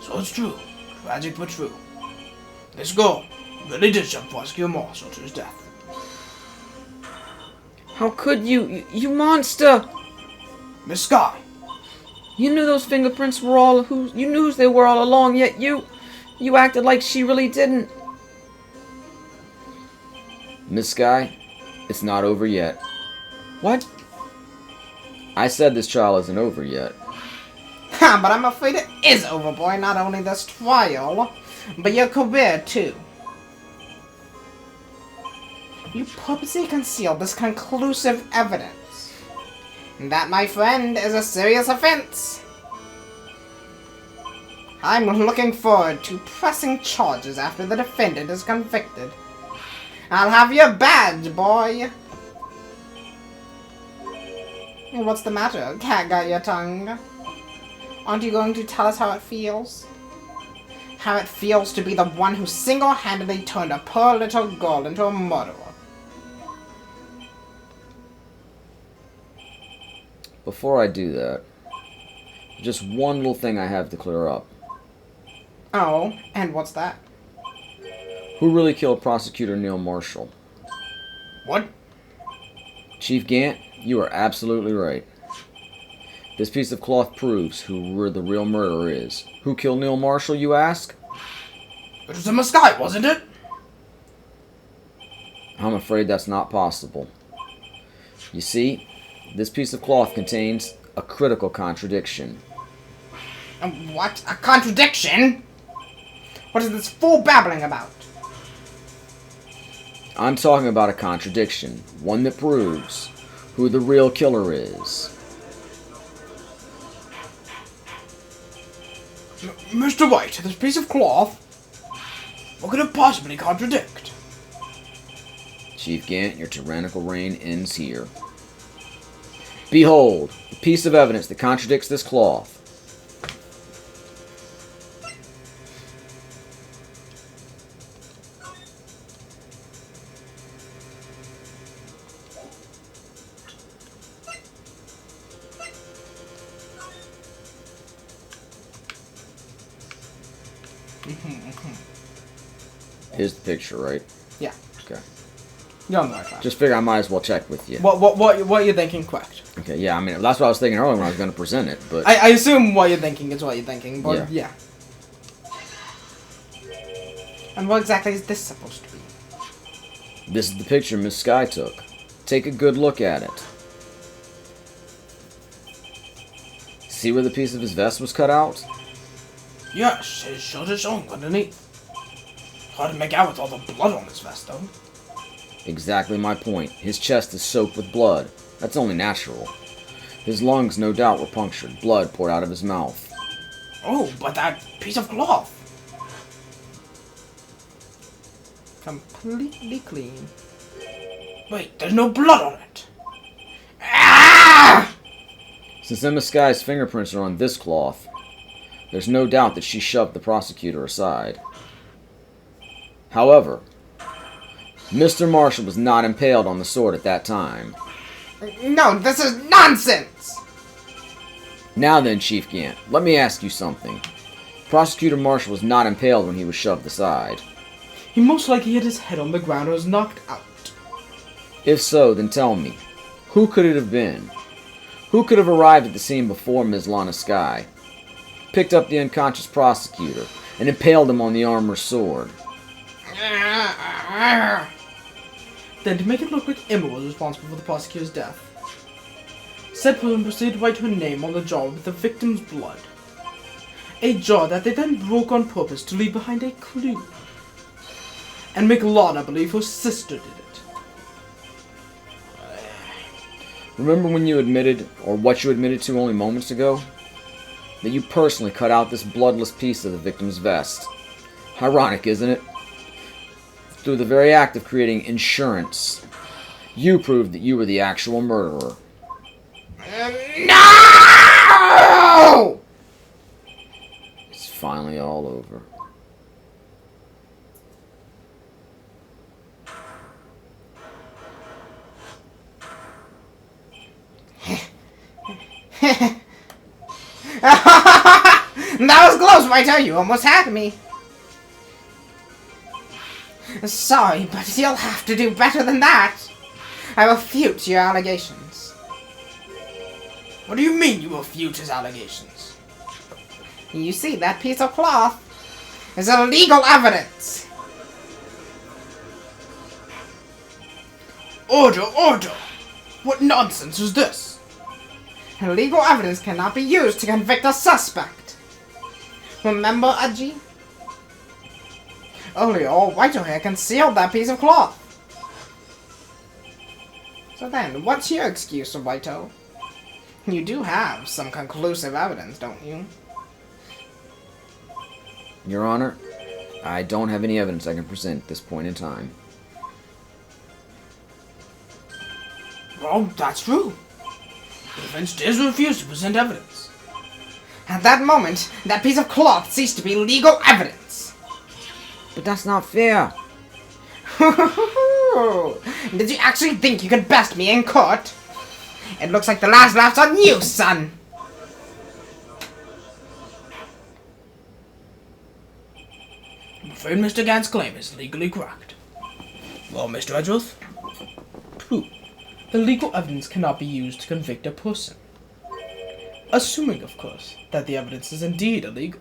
So it's true. Tragic but true. This girl really did shove Prosecutor Marshall to his death. How could you? You monster! Miss Sky, You knew those fingerprints were all who you knew whose they were all along, yet you acted like she really didn't. Miss Sky, it's not over yet. What? I said this trial isn't over yet. Ha, but I'm afraid it is over, boy. Not only this trial, but your career, too. You purposely concealed this conclusive evidence. And that, my friend, is a serious offense. I'm looking forward to pressing charges after the defendant is convicted. I'll have your badge, boy. What's the matter? Cat got your tongue. Aren't you going to tell us how it feels? How it feels to be the one who single-handedly turned a poor little girl into a murderer. Before I do that, just one little thing I have to clear up. Oh, and what's that? Who really killed Prosecutor Neil Marshall? what? Chief Gant, you are absolutely right. This piece of cloth proves who the real murderer is. Who killed Neil Marshall, you ask? It was Emma Sky, wasn't it? I'm afraid that's not possible. You see, this piece of cloth contains a critical contradiction. What? A contradiction? What is this fool babbling about? I'm talking about a contradiction. One that proves who the real killer is. Mr. White, this piece of cloth? What could it possibly contradict? Chief Gant, your tyrannical reign ends here. Behold, the piece of evidence that contradicts this cloth. Here's the picture, right? Yeah. Okay. You're on the right track. Just figure I might as well check with you. What you're thinking, correct. Okay, yeah, I mean, that's what I was thinking earlier when I was going to present it, but... I assume what you're thinking is what you're thinking, but yeah. And what exactly is this supposed to be? This is the picture Miss Sky took. Take a good look at it. See where the piece of his vest was cut out? Yes, his shirt is showing underneath. Hard to make out with all the blood on his vest, though. Exactly my point. His chest is soaked with blood. That's only natural. His lungs, no doubt, were punctured. Blood poured out of his mouth. Oh, but that piece of cloth. Completely clean. Wait, there's no blood on it. Ah! Since Emma Sky's fingerprints are on this cloth, there's no doubt that she shoved the prosecutor aside. However, Mr. Marshall was not impaled on the sword at that time. No, this is nonsense! Now then, Chief Gant, let me ask you something. Prosecutor Marshall was not impaled when he was shoved aside. He most likely hit his head on the ground and was knocked out. If so, then tell me, who could it have been? Who could have arrived at the scene before Ms. Lana Sky, picked up the unconscious prosecutor, and impaled him on the armorer's sword? Then, to make it look like Emma was responsible for the prosecutor's death, said person proceeded to write her name on the jar with the victim's blood. A jar that they then broke on purpose to leave behind a clue. And make Lana believe her sister did it. Remember when you admitted, or what you admitted to only moments ago? That you personally cut out this bloodless piece of the victim's vest. Ironic, isn't it? Through the very act of creating insurance, you proved that you were the actual murderer. No! It's finally all over. That was close, Wright. You almost had me. Sorry, but you'll have to do better than that. I refute your allegations. What do you mean you refute his allegations? You see, that piece of cloth is illegal evidence. Order, order! What nonsense is this? Illegal evidence cannot be used to convict a suspect. Remember, Aji? Earlier, Whiter here concealed that piece of cloth. So then, what's your excuse, Whito? You do have some conclusive evidence, don't you? Your Honor, I don't have any evidence I can present at this point in time. Well, that's true. The defense does refuse to present evidence. At that moment, that piece of cloth ceased to be legal evidence. But that's not fair. Did you actually think you could best me in court? It looks like the last laugh's on you, son. I'm afraid Mr. Gant's claim is legally correct. Well, Mr. Edgeworth? Pooh. The legal evidence cannot be used to convict a person. Assuming, of course, that the evidence is indeed illegal.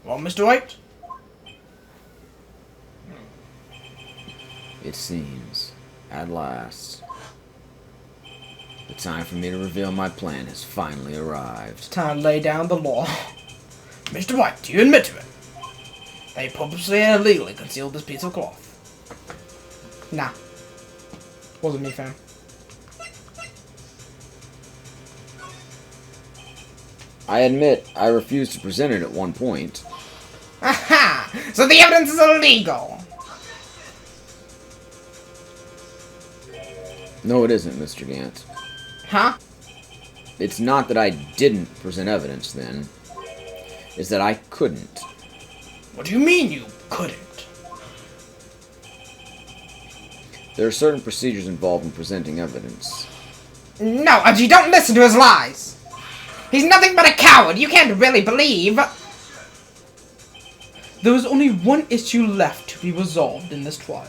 Well, Mr. Wright? It seems, at last. The time for me to reveal my plan has finally arrived. Time to lay down the law. Mr. White, do you admit to it? That you purposely and illegally concealed this piece of cloth? Nah. Wasn't me, fam. I admit I refused to present it at one point. Aha! So the evidence is illegal! No, it isn't, Mr. Gant. Huh? It's not that I didn't present evidence then. It's that I couldn't. What do you mean you couldn't? There are certain procedures involved in presenting evidence. No, Archie, don't listen to his lies! He's nothing but a coward! You can't really believe! There is only one issue left to be resolved in this trial.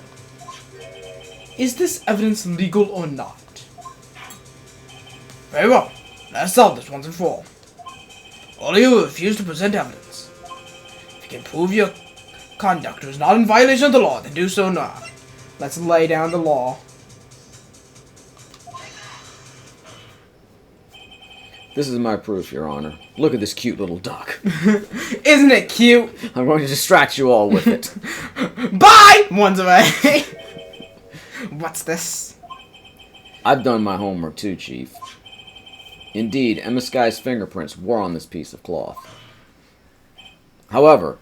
Is this evidence legal or not? Very well. Let's solve this once and for all. All of you refuse to present evidence. If you can prove your conduct was not in violation of the law, then do so now. Let's lay down the law. This is my proof, Your Honor. Look at this cute little duck. Isn't it cute? I'm going to distract you all with it. Bye! One's away. What's this? I've done my homework too, Chief. Indeed, Emma Sky's fingerprints were on this piece of cloth. However,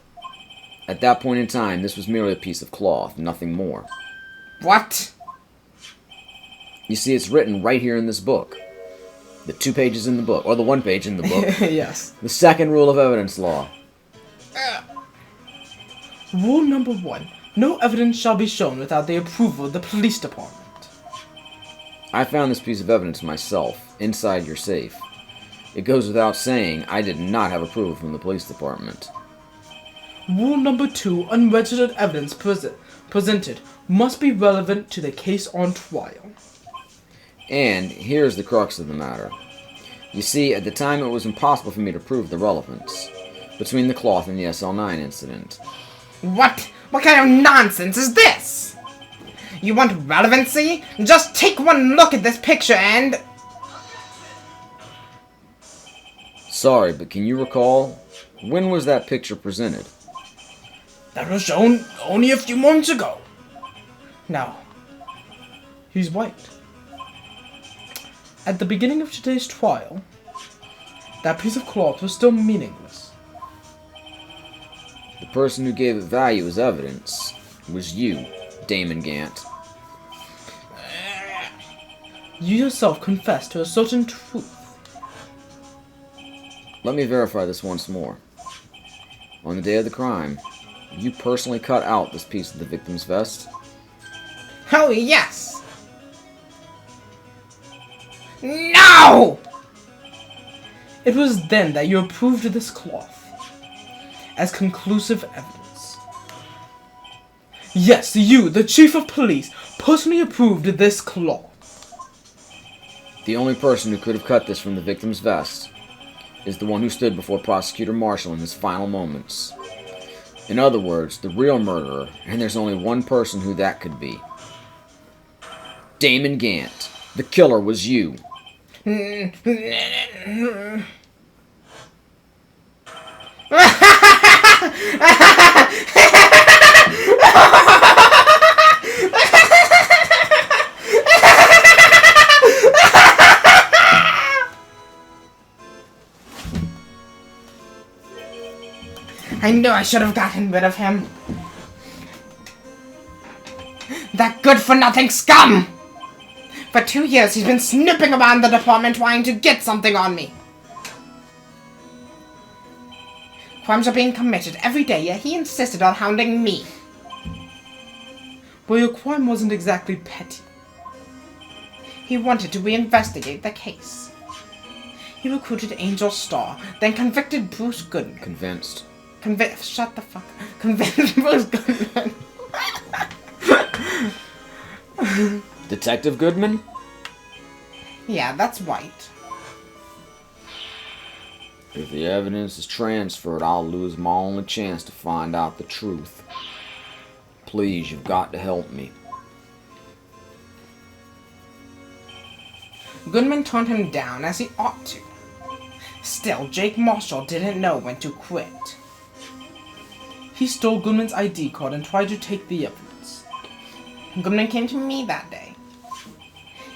at that point in time, this was merely a piece of cloth, nothing more. What? You see, it's written right here in this book. The 2 pages in the book, or the 1 page in the book. Yes. The second rule of evidence law. Rule number 1. No evidence shall be shown without the approval of the police department. I found this piece of evidence myself, inside your safe. It goes without saying, I did not have approval from the police department. Rule number 2. Unregistered evidence presented must be relevant to the case on trial. And here's the crux of the matter. You see, at the time it was impossible for me to prove the relevance between the cloth and the SL9 incident. What? What kind of nonsense is this? You want relevancy? Just take one look at this picture and... Sorry, but can you recall? When was that picture presented? That was shown only a few months ago. Now, he's white. At the beginning of today's trial, that piece of cloth was still meaningless. The person who gave it value as evidence was you, Damon Gant. You yourself confessed to a certain truth. Let me verify this once more. On the day of the crime, you personally cut out this piece of the victim's vest? Oh, yes! No! It was then that you approved of this cloth as conclusive evidence. Yes, you, the chief of police, personally approved of this cloth. The only person who could have cut this from the victim's vest is the one who stood before Prosecutor Marshall in his final moments. In other words, the real murderer, and there's only one person who that could be. Damon Gant. The killer was you. I knew I should have gotten rid of him. That good-for-nothing scum! For 2 years, he's been snooping around the department trying to get something on me. Crimes are being committed every day, yet he insisted on hounding me. Well, your crime wasn't exactly petty. He wanted to reinvestigate the case. He recruited Angel Starr, then convicted Bruce Goodman. Convinced. Shut the fuck up. Convinced Bruce Goodman. Detective Goodman? Yeah, that's right. If the evidence is transferred, I'll lose my only chance to find out the truth. Please, you've got to help me. Goodman turned him down as he ought to. Still, Jake Marshall didn't know when to quit. He stole Goodman's ID card and tried to take the evidence. Goodman came to me that day.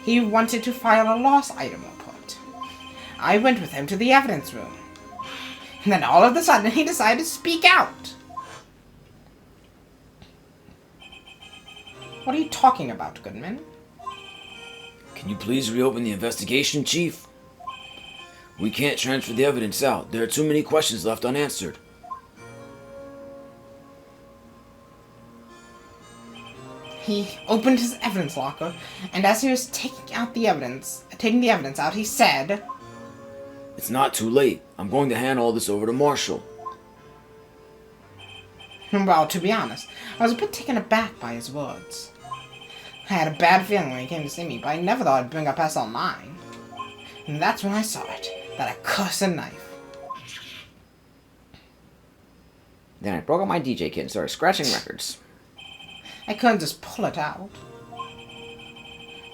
He wanted to file a lost item report. I went with him to the evidence room. And then all of a sudden he decided to speak out. What are you talking about, Goodman? Can you please reopen the investigation, Chief? We can't transfer the evidence out. There are too many questions left unanswered. He opened his evidence locker, and as he was taking the evidence out, he said, It's not too late. I'm going to hand all this over to Marshall. well, to be honest, I was a bit taken aback by his words. I had a bad feeling when he came to see me, but I never thought I'd bring up SL9. And that's when I saw it, that accursed knife. Then I broke out my DJ kit and started scratching records. I couldn't just pull it out.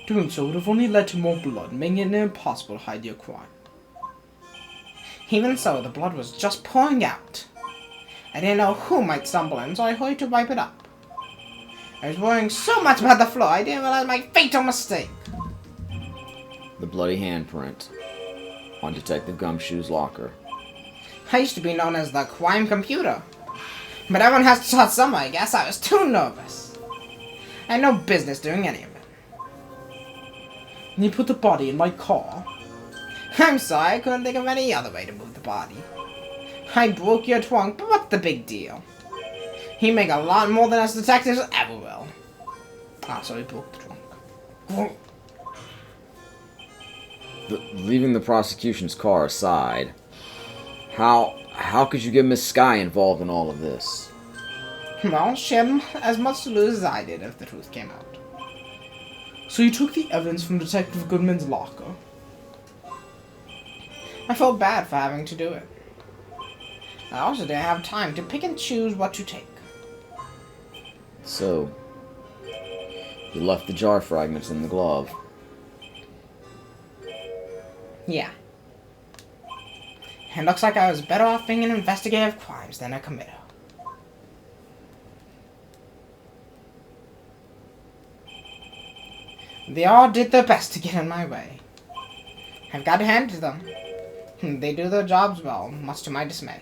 Doing so would have only led to more blood, making it impossible to hide your crime. Even so, the blood was just pouring out. I didn't know who might stumble in, so I hurried to wipe it up. I was worrying so much about the floor, I didn't realize my fatal mistake. The bloody handprint on Detective Gumshoe's locker. I used to be known as the crime computer. But everyone has to start somewhere, I guess. I was too nervous. I had no business doing any of it. And you put the body in my car. I'm sorry, I couldn't think of any other way to move the body. I broke your trunk, but what's the big deal? He make a lot more than us detectives ever will. Ah, so he broke the trunk. Leaving the prosecution's car aside, how could you get Miss Sky involved in all of this? Well, she had as much to lose as I did if the truth came out. So you took the evidence from Detective Goodman's locker. I felt bad for having to do it. I also didn't have time to pick and choose what to take. So, you left the jar fragments in the glove. Yeah. It looks like I was better off being an investigator of crimes than a committer. They all did their best to get in my way. I've got to hand it to them. They do their jobs well, much to my dismay.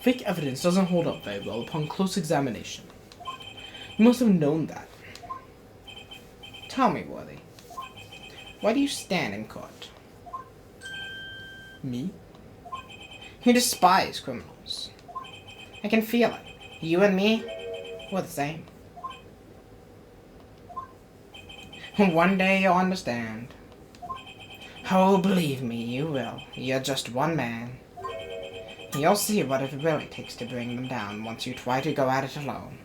Fake evidence doesn't hold up very well upon close examination. You must have known that. Tell me, Worthy, where do you stand in court? Me? You despise criminals. I can feel it. You and me, we're the same. One day you'll understand. Oh, believe me, you will. You're just one man. You'll see what it really takes to bring them down once you try to go at it alone.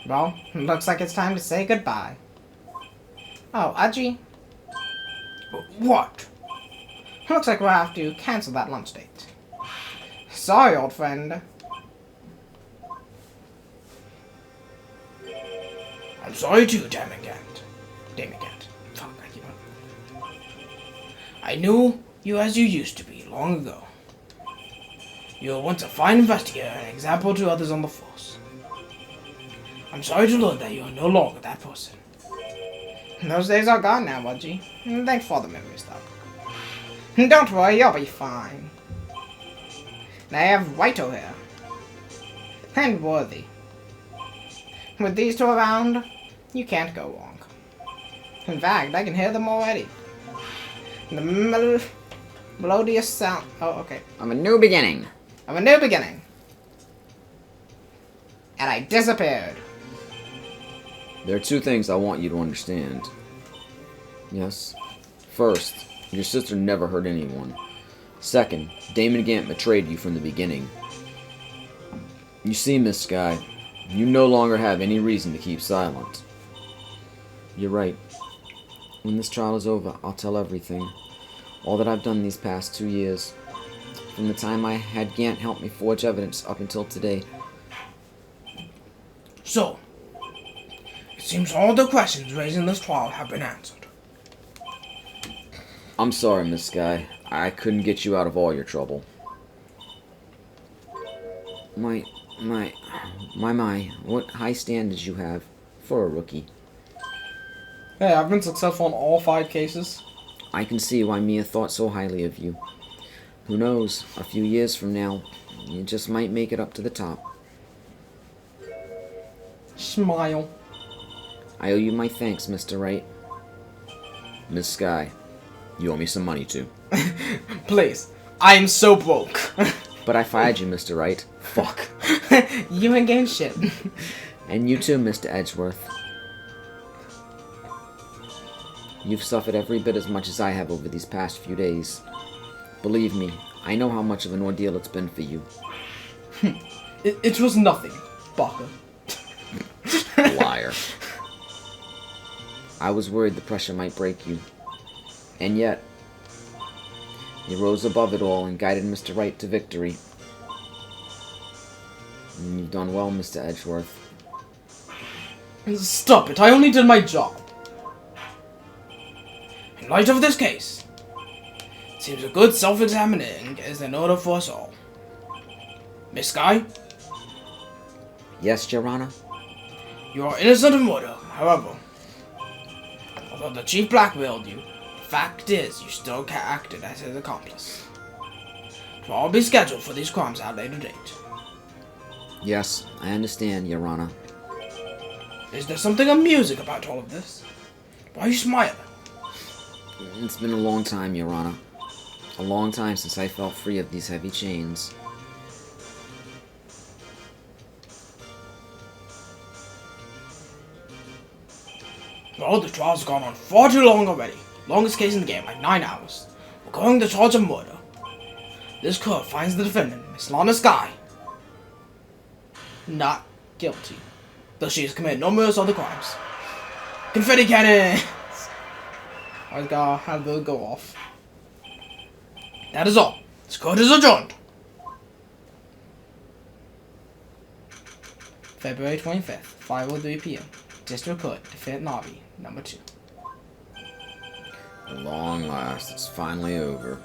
Well, looks like it's time to say goodbye. Oh, Aji. What? Looks like we'll have to cancel that lunch date. Sorry, old friend. I'm sorry too, Damigant. Fuck, I keep on. I knew you as you used to be long ago. You were once a fine investigator and an example to others on the force. I'm sorry to learn that you are no longer that person. Those days are gone now, Aji. Thanks for the memories, though. Don't worry, you'll be fine. I have Wright here. And Worthy. With these two around, you can't go wrong. In fact, I can hear them already. The melodious sound... Oh, okay. Of a new beginning. Of a new beginning. And I disappeared. There are two things I want you to understand. Yes. First, your sister never hurt anyone. Second, Damon Gant betrayed you from the beginning. You see, Miss Sky, you no longer have any reason to keep silent. You're right. When this trial is over, I'll tell everything. All that I've done these past 2 years. from the time I had Gant help me forge evidence up until today. So, it seems all the questions raised in this trial have been answered. I'm sorry, Miss Sky. I couldn't get you out of all your trouble. My, what high standards you have for a rookie. Hey, I've been successful in all 5 cases. I can see why Mia thought so highly of you. Who knows, a few years from now, you just might make it up to the top. Smile. I owe you my thanks, Mr. Wright. Miss Sky, you owe me some money too. Please, I am so broke. But I fired you, Mr. Wright. Fuck. You ain't getting shit. And you too, Mr. Edgeworth. You've suffered every bit as much as I have over these past few days. Believe me, I know how much of an ordeal it's been for you. It was nothing, Baka. Liar. I was worried the pressure might break you. And yet, you rose above it all and guided Mr. Wright to victory. And you've done well, Mr. Edgeworth. Stop it, I only did my job. In light of this case, it seems a good self-examining is in order for us all. Miss Sky, Yes, Your Honor? you are innocent of murder, however. Although the chief blackmailed you, the fact is you still acted as his accomplice. It will all be scheduled for these crimes at a later date. Yes, I understand, Your Honor. Is there something amusing about all of this? Why are you smiling? It's been a long time, Your Honor. A long time since I felt free of these heavy chains. Well, the trial's gone on far too long already. Longest case in the game, like 9 hours. We're going to charge of murder. This court finds the defendant, Miss Lana Sky, not guilty, though she has committed numerous other crimes. Confetti cannons! I gotta have those go off. That is all. This court is adjourned. February 25th, 5:03 p.m. District Court, Defendant Lobby, number 2. At long last, it's finally over.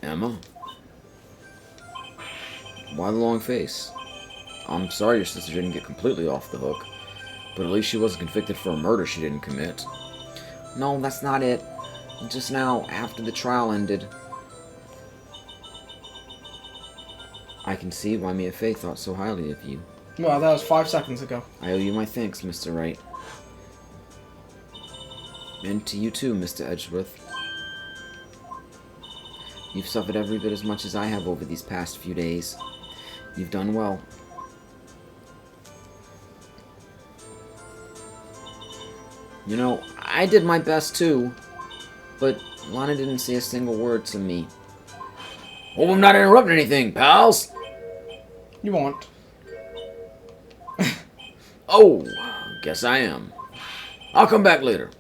Emma? Why the long face? I'm sorry your sister didn't get completely off the hook, but at least she wasn't convicted for a murder she didn't commit. No, that's not it. Just now, after the trial ended, I can see why Mia Fey thought so highly of you. Well, that was 5 seconds ago. I owe you my thanks, Mr. Wright. And to you too, Mr. Edgeworth. You've suffered every bit as much as I have over these past few days. You've done well. You know, I did my best too, but Lana didn't say a single word to me. Oh, I'm not interrupting anything, pals! You won't. Oh, guess I am. I'll come back later.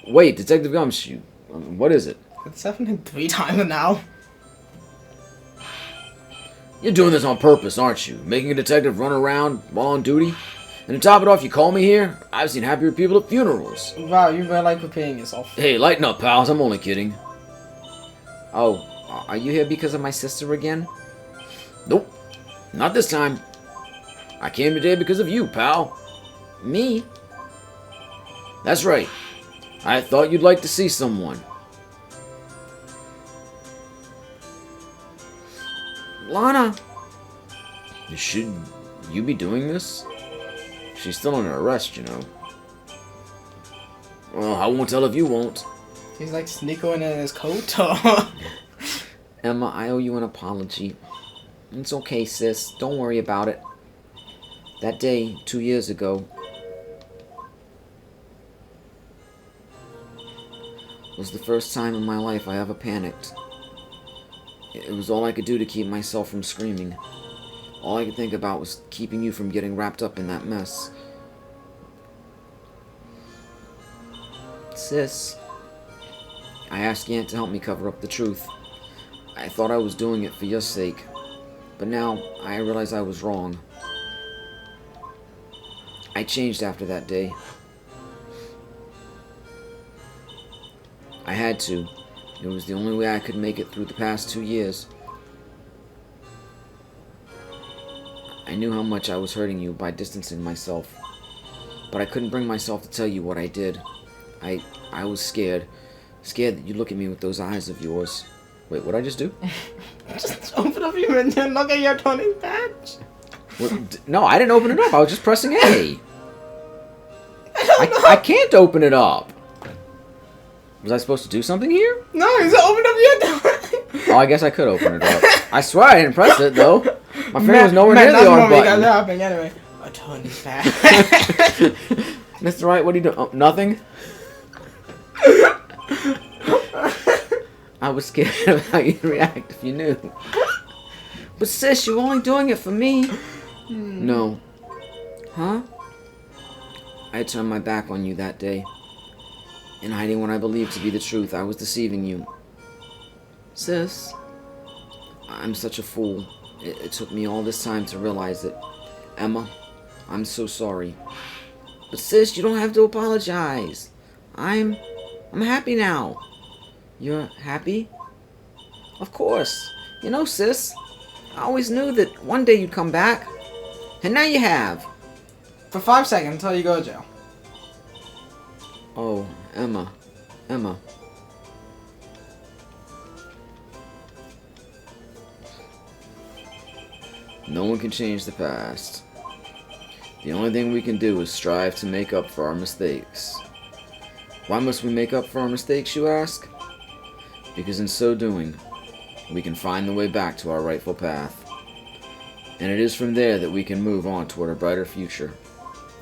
Wait, Detective Gumshoe, what is it? It's happening 3 times now. You're doing this on purpose, aren't you? Making a detective run around while on duty? And to top it off, you call me here? I've seen happier people at funerals. Wow, you really like preparing yourself. Hey, lighten up, pals. I'm only kidding. Oh, are you here because of my sister again? Nope. Not this time. I came today because of you, pal. Me? That's right. I thought you'd like to see someone. Lana! Should you be doing this? She's still under arrest, you know. Well, I won't tell if you won't. He's like sneaking in his coat. Emma, I owe you an apology. It's okay, sis. Don't worry about it. That day, 2 years ago, was the first time in my life I ever panicked. It was all I could do to keep myself from screaming. All I could think about was keeping you from getting wrapped up in that mess. Sis, I asked Gant to help me cover up the truth. I thought I was doing it for your sake, but now I realize I was wrong. I changed after that day. I had to. It was the only way I could make it through the past 2 years. I knew how much I was hurting you by distancing myself, but I couldn't bring myself to tell you what I did. I was scared. Scared that you'd look at me with those eyes of yours. Wait, what'd I just do? Just open up your menu and look at your Tony's badge. No, I didn't open it up. I was just pressing A. I can't open it up. Was I supposed to do something here? No, you just open up your Oh, I guess I could open it up. I swear I didn't press it, though. My finger was nowhere near the arm button. That's happening anyway. A Tony's badge. Mr. Wright, what are you doing? Oh, nothing? I was scared of how you'd react if you knew. But sis, you're only doing it for me. No. Huh? I turned my back on you that day. In hiding what I believed to be the truth, I was deceiving you. Sis, I'm such a fool. It took me all this time to realize it. Emma, I'm so sorry. But sis, you don't have to apologize. I'm happy now. You're happy? Of course. You know, sis, I always knew that one day you'd come back. And now you have. For 5 seconds until you go to jail. Oh, Emma. Emma. No one can change the past. The only thing we can do is strive to make up for our mistakes. Why must we make up for our mistakes, you ask? Because in so doing, we can find the way back to our rightful path. And it is from there that we can move on toward a brighter future.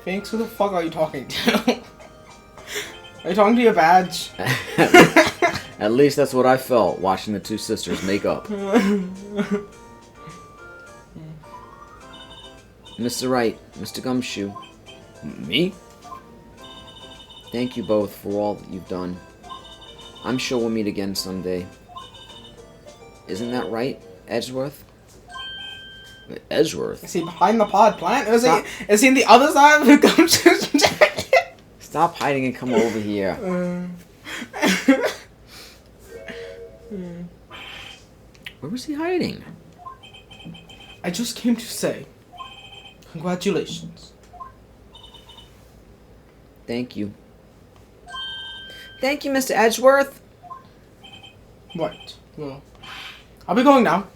Phoenix, who the fuck are you talking to? Are you talking to your badge? At least that's what I felt watching the two sisters make up. Mr. Wright, Mr. Gumshoe. Me? Thank you both for all that you've done. I'm sure we'll meet again someday. Isn't that right, Edgeworth? Edgeworth? Is he behind the pod plant? Is he in the other side of the Gumshoe's jacket? Stop hiding and come over here. Where was he hiding? I just came to say, congratulations. Thank you. Thank you, Mr. Edgeworth. Right, well, I'll be going now.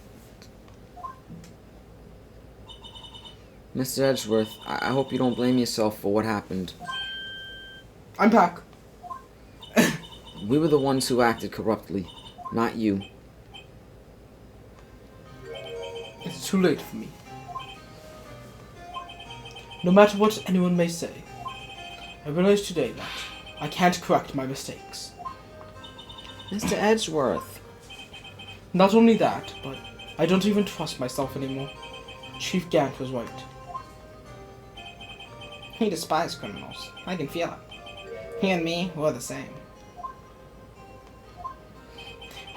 Mr. Edgeworth, I hope you don't blame yourself for what happened. I'm back. We were the ones who acted corruptly, not you. It's too late for me. No matter what anyone may say, I realize today that I can't correct my mistakes. Mr. Edgeworth. Not only that, but I don't even trust myself anymore. Chief Gant was right. He despises criminals. I can feel it. He and me, we're the same.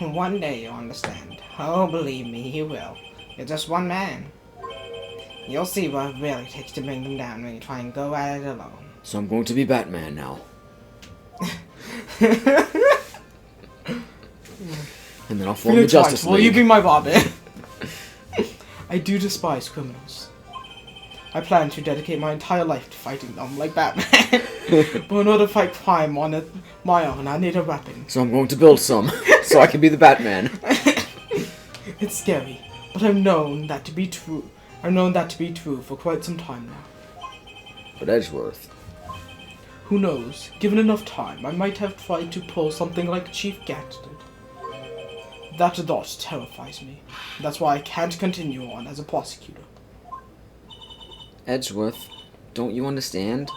One day you'll understand. Oh, believe me, you will. You're just one man. You'll see what it really takes to bring them down when you try and go at it alone. So I'm going to be Batman now. And then I'll form the Justice League. Will you be my Robin? I do despise criminals. I plan to dedicate my entire life to fighting them like Batman. But in order to fight crime on my own, I need a weapon. So I'm going to build some, so I can be the Batman. It's scary, but I've known that to be true. I've known that to be true for quite some time now. But Edgeworth. Who knows? Given enough time, I might have tried to pull something like Chief Gant did. That thought terrifies me. That's why I can't continue on as a prosecutor. Edgeworth, don't you understand?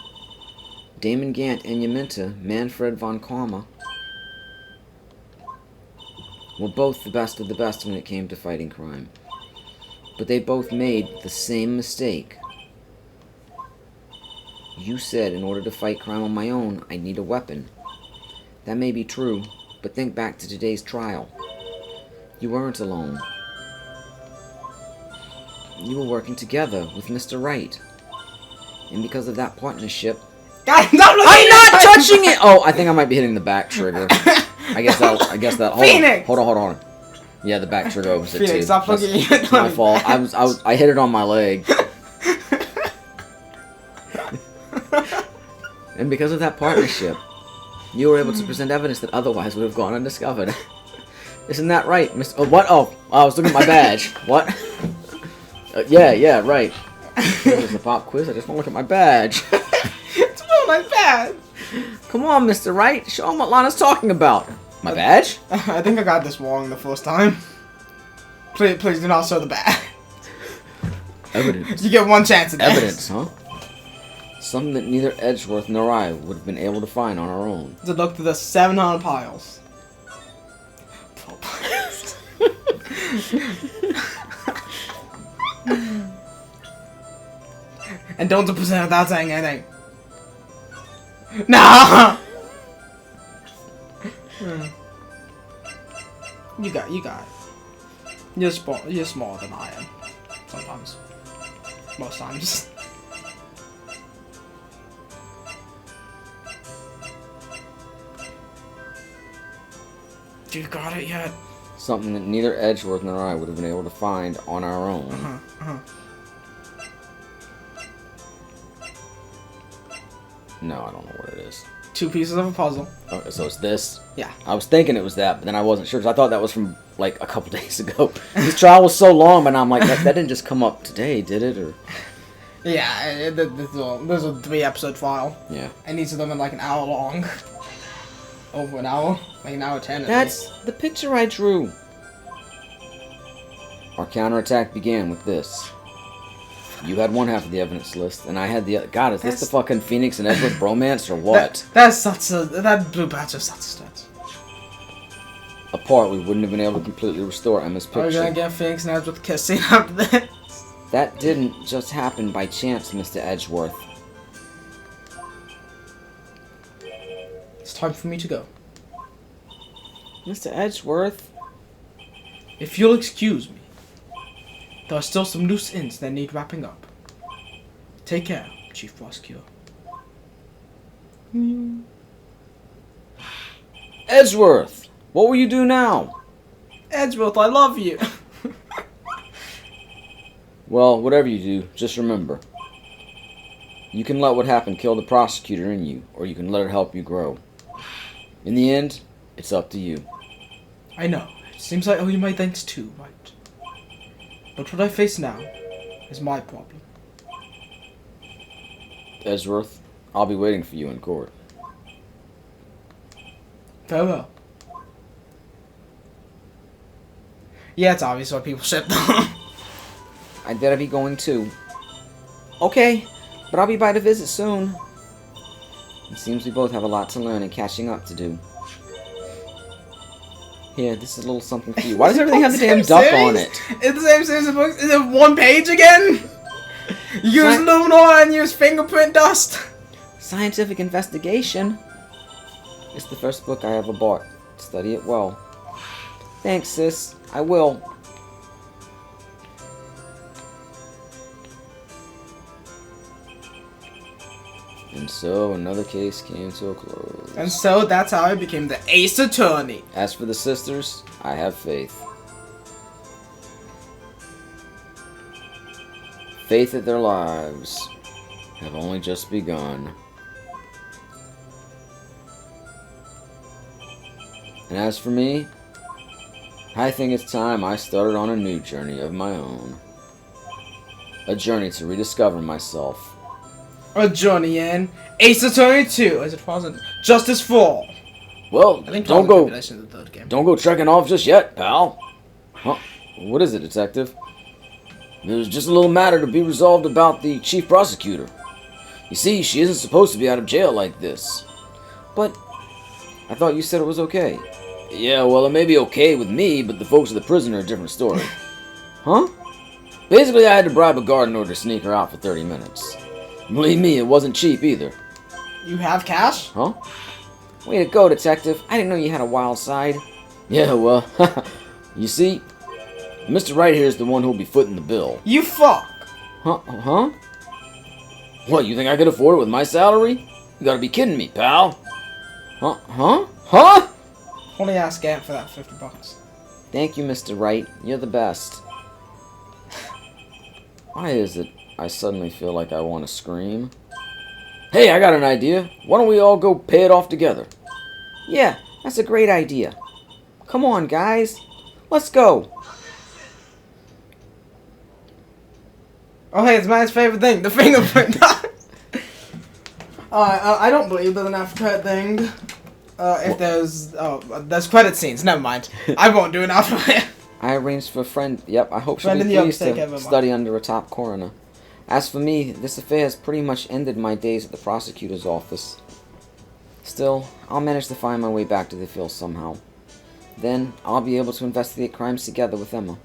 Damon Gant and your mentor, Manfred von Karma, were both the best of the best when it came to fighting crime. But they both made the same mistake. You said in order to fight crime on my own, I'd need a weapon. That may be true, But think back to today's trial. You weren't alone. You were working together with Mr. Wright. And because of that partnership... Guys, stop looking I'm at not me! touching it! Oh, I think I might be hitting the back trigger. I guess that... Phoenix! Hold on. Yeah, the back trigger opens it too. Phoenix, stop looking at It's my me. fault. I hit it on my leg. And because of that partnership, you were able to present evidence that otherwise would have gone undiscovered. Isn't that right, Mr. Oh, what? Oh, I was looking at my badge. What? Yeah, right. This is a pop quiz. I just want to look at my badge. It's not my bad. Come on, Mr. Wright. Show him what Lana's talking about. My badge? I think I got this wrong the first time. Please do not show the badge. Evidence. You get one chance at this. Evidence, huh? Something that neither Edgeworth nor I would have been able to find on our own. To look through the 700 piles. And don't present without saying anything. Nah! You got it. You're smaller than I am. Sometimes. Most times. You got it yet? Something that neither Edgeworth nor I would have been able to find on our own. No, I don't know what it is. 2 pieces of a puzzle. Oh, so it's this? Yeah. I was thinking it was that, but then I wasn't sure because I thought that was from like a couple days ago. This trial was so long, but now I'm like, that didn't just come up today, did it? Or Yeah, this is a 3-episode file. yeah. And each of them are like an hour long. Over an hour? Like an hour 10 at That's least. the picture I drew. Our counterattack began with this. You had one half of the evidence list, and I had the other. God, is this the fucking Phoenix and Edward bromance, or what? That blue patch is such a stretch. Apart, we wouldn't have been able to completely restore Emma's Are we picture. gonna get Phoenix and Edward kissing after this? That didn't just happen by chance, Mr. Edgeworth. It's time for me to go. Mr. Edgeworth? If you'll excuse me, there are still some loose ends that need wrapping up. Take care, Chief Prosecutor. Edgeworth! What will you do now? Edgeworth, I love you. Well, whatever you do, just remember. You can let what happened kill the prosecutor in you, or you can let it help you grow. In the end, it's up to you. I know, it seems I owe you my thanks too, Wright. But what I face now is my problem. Edgeworth, I'll be waiting for you in court. Farewell. Yeah, it's obvious why people ship them. I'd better be going too. Okay, but I'll be by to visit soon. It seems we both have a lot to learn and catching up to do. Here, this is a little something for you. Why does everything have the damn duck on it? It's the same series of books. Is it 1 page again? Use Luminol and use fingerprint dust. Scientific investigation. It's the first book I ever bought. Study it well. Thanks, sis. I will. And so another case came to a close. And so that's how I became the Ace Attorney. As for the sisters, I have faith. Faith that their lives have only just begun. And as for me, I think it's time I started on a new journey of my own. A journey to rediscover myself. A journey in Ace Attorney 2, as it wasn't Justice for All. Well, I think don't probably go. the third game. Don't go trekking off just yet, pal. Huh? What is it, detective? There's just a little matter to be resolved about the chief prosecutor. You see, she isn't supposed to be out of jail like this. But I thought you said it was okay. Yeah, well, it may be okay with me, but the folks at the prison are a different story. Huh? Basically, I had to bribe a guard in order to sneak her out for 30 minutes. Believe me, it wasn't cheap either. You have cash? Huh? Way to go, detective. I didn't know you had a wild side. Yeah, well, you see, Mr. Wright here is the one who'll be footing the bill. You fuck! Huh? What, you think I could afford it with my salary? You gotta be kidding me, pal. Huh? Only ask Gant for that $50. Thank you, Mr. Wright. You're the best. Why is it I suddenly feel like I want to scream? Hey, I got an idea. Why don't we all go pay it off together? Yeah, that's a great idea. Come on, guys. Let's go. Oh, hey, it's man's favorite thing, the fingerprint. I don't believe there's an after thing. If there's credit scenes. Never mind. I won't do an after. I arranged for a friend. Yep, I hope she'll Friend be in the pleased upstate, to everyone. study under a top coroner. As for me, this affair has pretty much ended my days at the prosecutor's office. Still, I'll manage to find my way back to the field somehow. Then, I'll be able to investigate crimes together with Emma.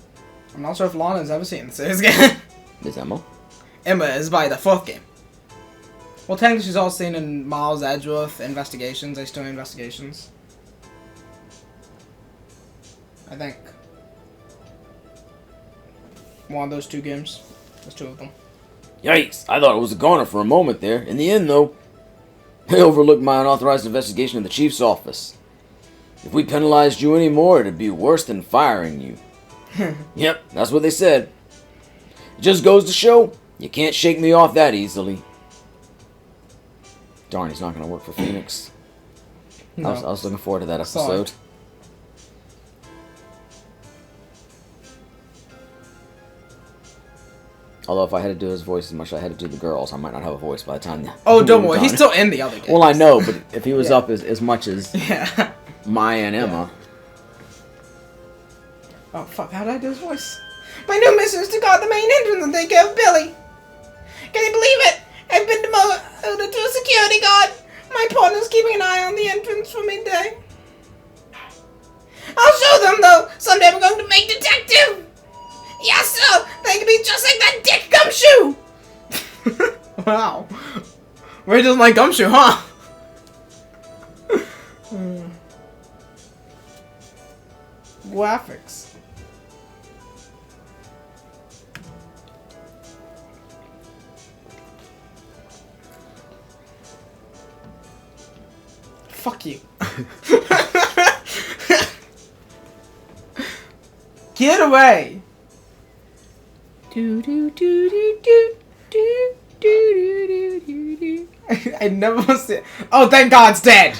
I'm not sure if Lana's ever seen the series game. Is Emma? Emma is by the fourth game. Well, technically she's also seen in Miles Edgeworth Investigations. They still do investigations. I think. One of those two games. There's two of them. Yikes, I thought it was a goner for a moment there. In the end, though, they overlooked my unauthorized investigation in the chief's office. If we penalized you anymore, it'd be worse than firing you. Yep, that's what they said. It just goes to show, you can't shake me off that easily. Darn, he's not going to work for Phoenix. No. I was looking forward to that Sorry. episode. Although if I had to do his voice as much as I had to do the girls, I might not have a voice by the time. Oh, we don't were worry. He's done. still in the other game. Well, I know, but if he was Yeah. up as much as Yeah. Maya and Emma, Oh, fuck. How did I do his voice? My new mission is to guard the main entrance and take care of Billy. Can you believe it? I've been demoted to a security guard. My partner's keeping an eye on the entrance for midday. I'll show them, though. Someday we're going to make detective. Yes, sir. They can be just like that dick Gumshoe. Wow. Ray doesn't like Gumshoe, huh? Graphics. Fuck you. Get away. I never see. Oh, thank God it's dead.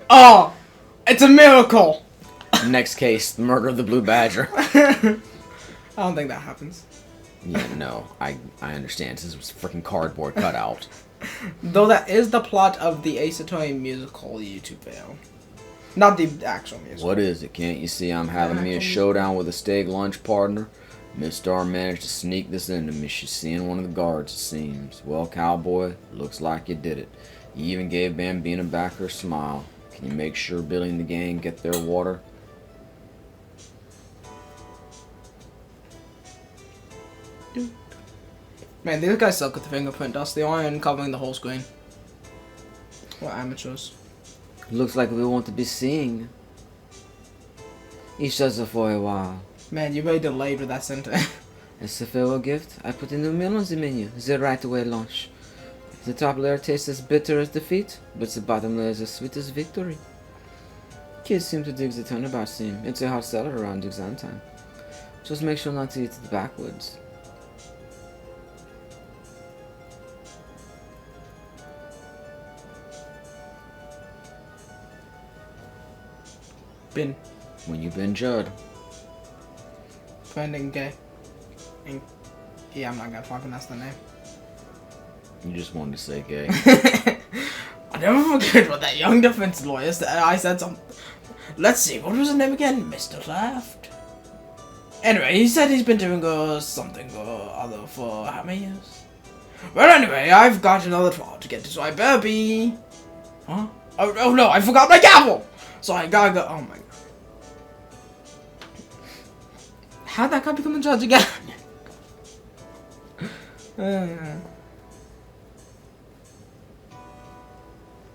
Oh, it's a miracle. next case, the murder of the Blue Badger. I don't think that happens. Yeah, no, I understand. This was freaking cardboard cutout. Though that is the plot of the Ace Attorney musical YouTube video. Not the actual musical. What is it? Can't you see I'm having me a showdown with a steak lunch partner? Miss Star managed to sneak this into me. She's seeing one of the guards, it seems. Well, cowboy, looks like you did it. You even gave Bambina back her smile. Can you make sure Billy and the gang get their water? Man, these guys suck with the fingerprint dust. They aren't covering the whole screen. We're amateurs. Looks like we want to be seeing each other for a while. Man, you're very delayed with that sentence. As a farewell gift, I put a new meal on the menu, the right away lunch. The top layer tastes as bitter as defeat, but the bottom layer is as sweet as victory. Kids seem to dig the turnabout seam. It's a hot seller around exam time. Just make sure not to eat it backwards. Been When you been Judd. finding gay. And yeah, I'm not gonna fucking pronounce the name. You just wanted to say gay. I never forget what that young defense lawyer said. I said something. Let's see, what was his name again? Mr. Left. Anyway, he said he's been doing something or other for how many years? Well, anyway, I've got another trial to get to, so I better be. Huh? Oh no, I forgot my gavel! So I gotta go. Oh my god. How'd that guy become the judge again?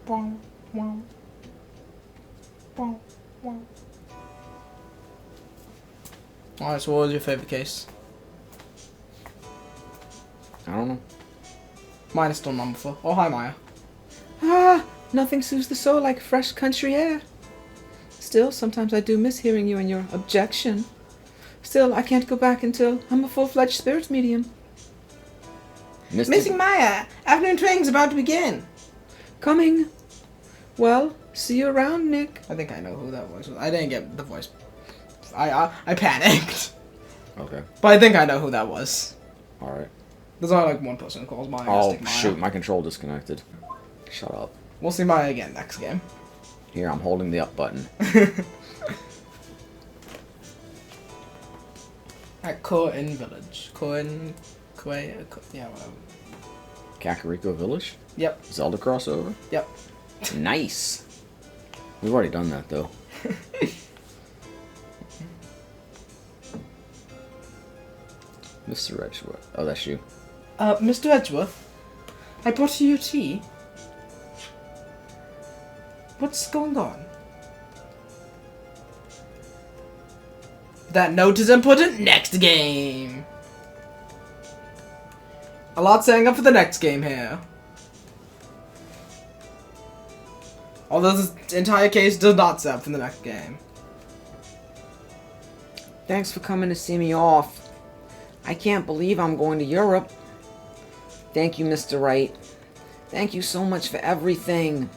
Bong, wow. Wow, wow. Alright, so what was your favorite case? I don't know. Mine is still number 4. Oh, hi, Maya. Ah, nothing soothes the soul like fresh country air. Still, sometimes I do miss hearing you and your objection. Still, I can't go back until I'm a full-fledged spirits medium. Missing Maya! Afternoon training's about to begin! Coming. Well, see you around, Nick. I think I know who that voice was. I didn't get the voice. I panicked. Okay. But I think I know who that was. Alright. There's only like one person who calls Maya. Oh, shoot. My control disconnected. Shut up. We'll see Maya again next game. Here, I'm holding the up button. At Coin Village. Yeah, whatever. Kakariko Village? Yep. Zelda crossover? Yep. Nice. We've already done that, though. Mr. Edgeworth. Oh, that's you. Mr. Edgeworth, I brought you your tea. What's going on? That note is important. Next game. A lot setting up for the next game here. Although this entire case does not set up for the next game. Thanks for coming to see me off. I can't believe I'm going to Europe. Thank you, Mr. Wright. Thank you so much for everything.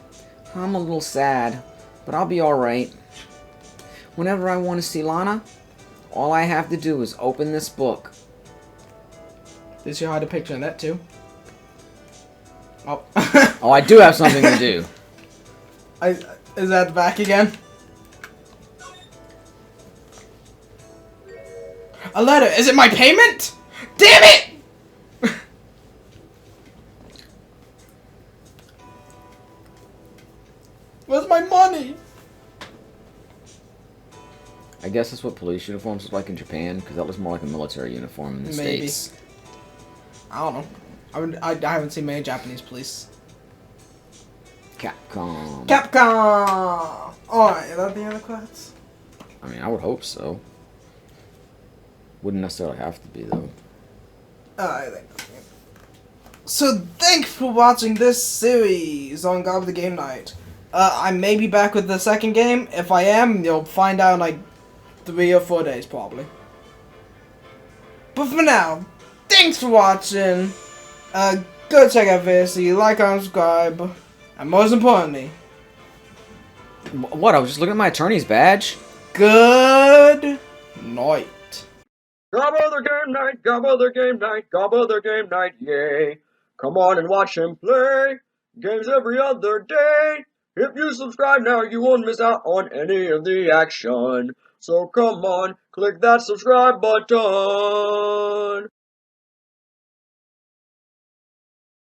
I'm a little sad, but I'll be alright. Whenever I want to see Lana, all I have to do is open this book. Did you hide a picture in that too? Oh. Oh, I do have something to do. Is that back again? A letter. Is it my payment? Damn it! Where's my money? I guess that's what police uniforms look like in Japan, because that looks more like a military uniform in the Maybe. States. I don't know. I haven't seen many Japanese police. Capcom. Capcom! Alright, is that the other credits? I mean, I would hope so. Wouldn't necessarily have to be, though. I think that's it. So, thanks for watching this series on Gabba the Game Night. I may be back with the second game. If I am, you'll find out in like 3 or 4 days, probably. But for now, thanks for watching. Go check out VSC, like and subscribe. And most importantly, What? I was just looking at my attorney's badge. good night. Gabba the game night, Gabba the game night, Gabba the game night, yay. Come on and watch him play games every other day. If you subscribe now, you won't miss out on any of the action. So come on, click that subscribe button.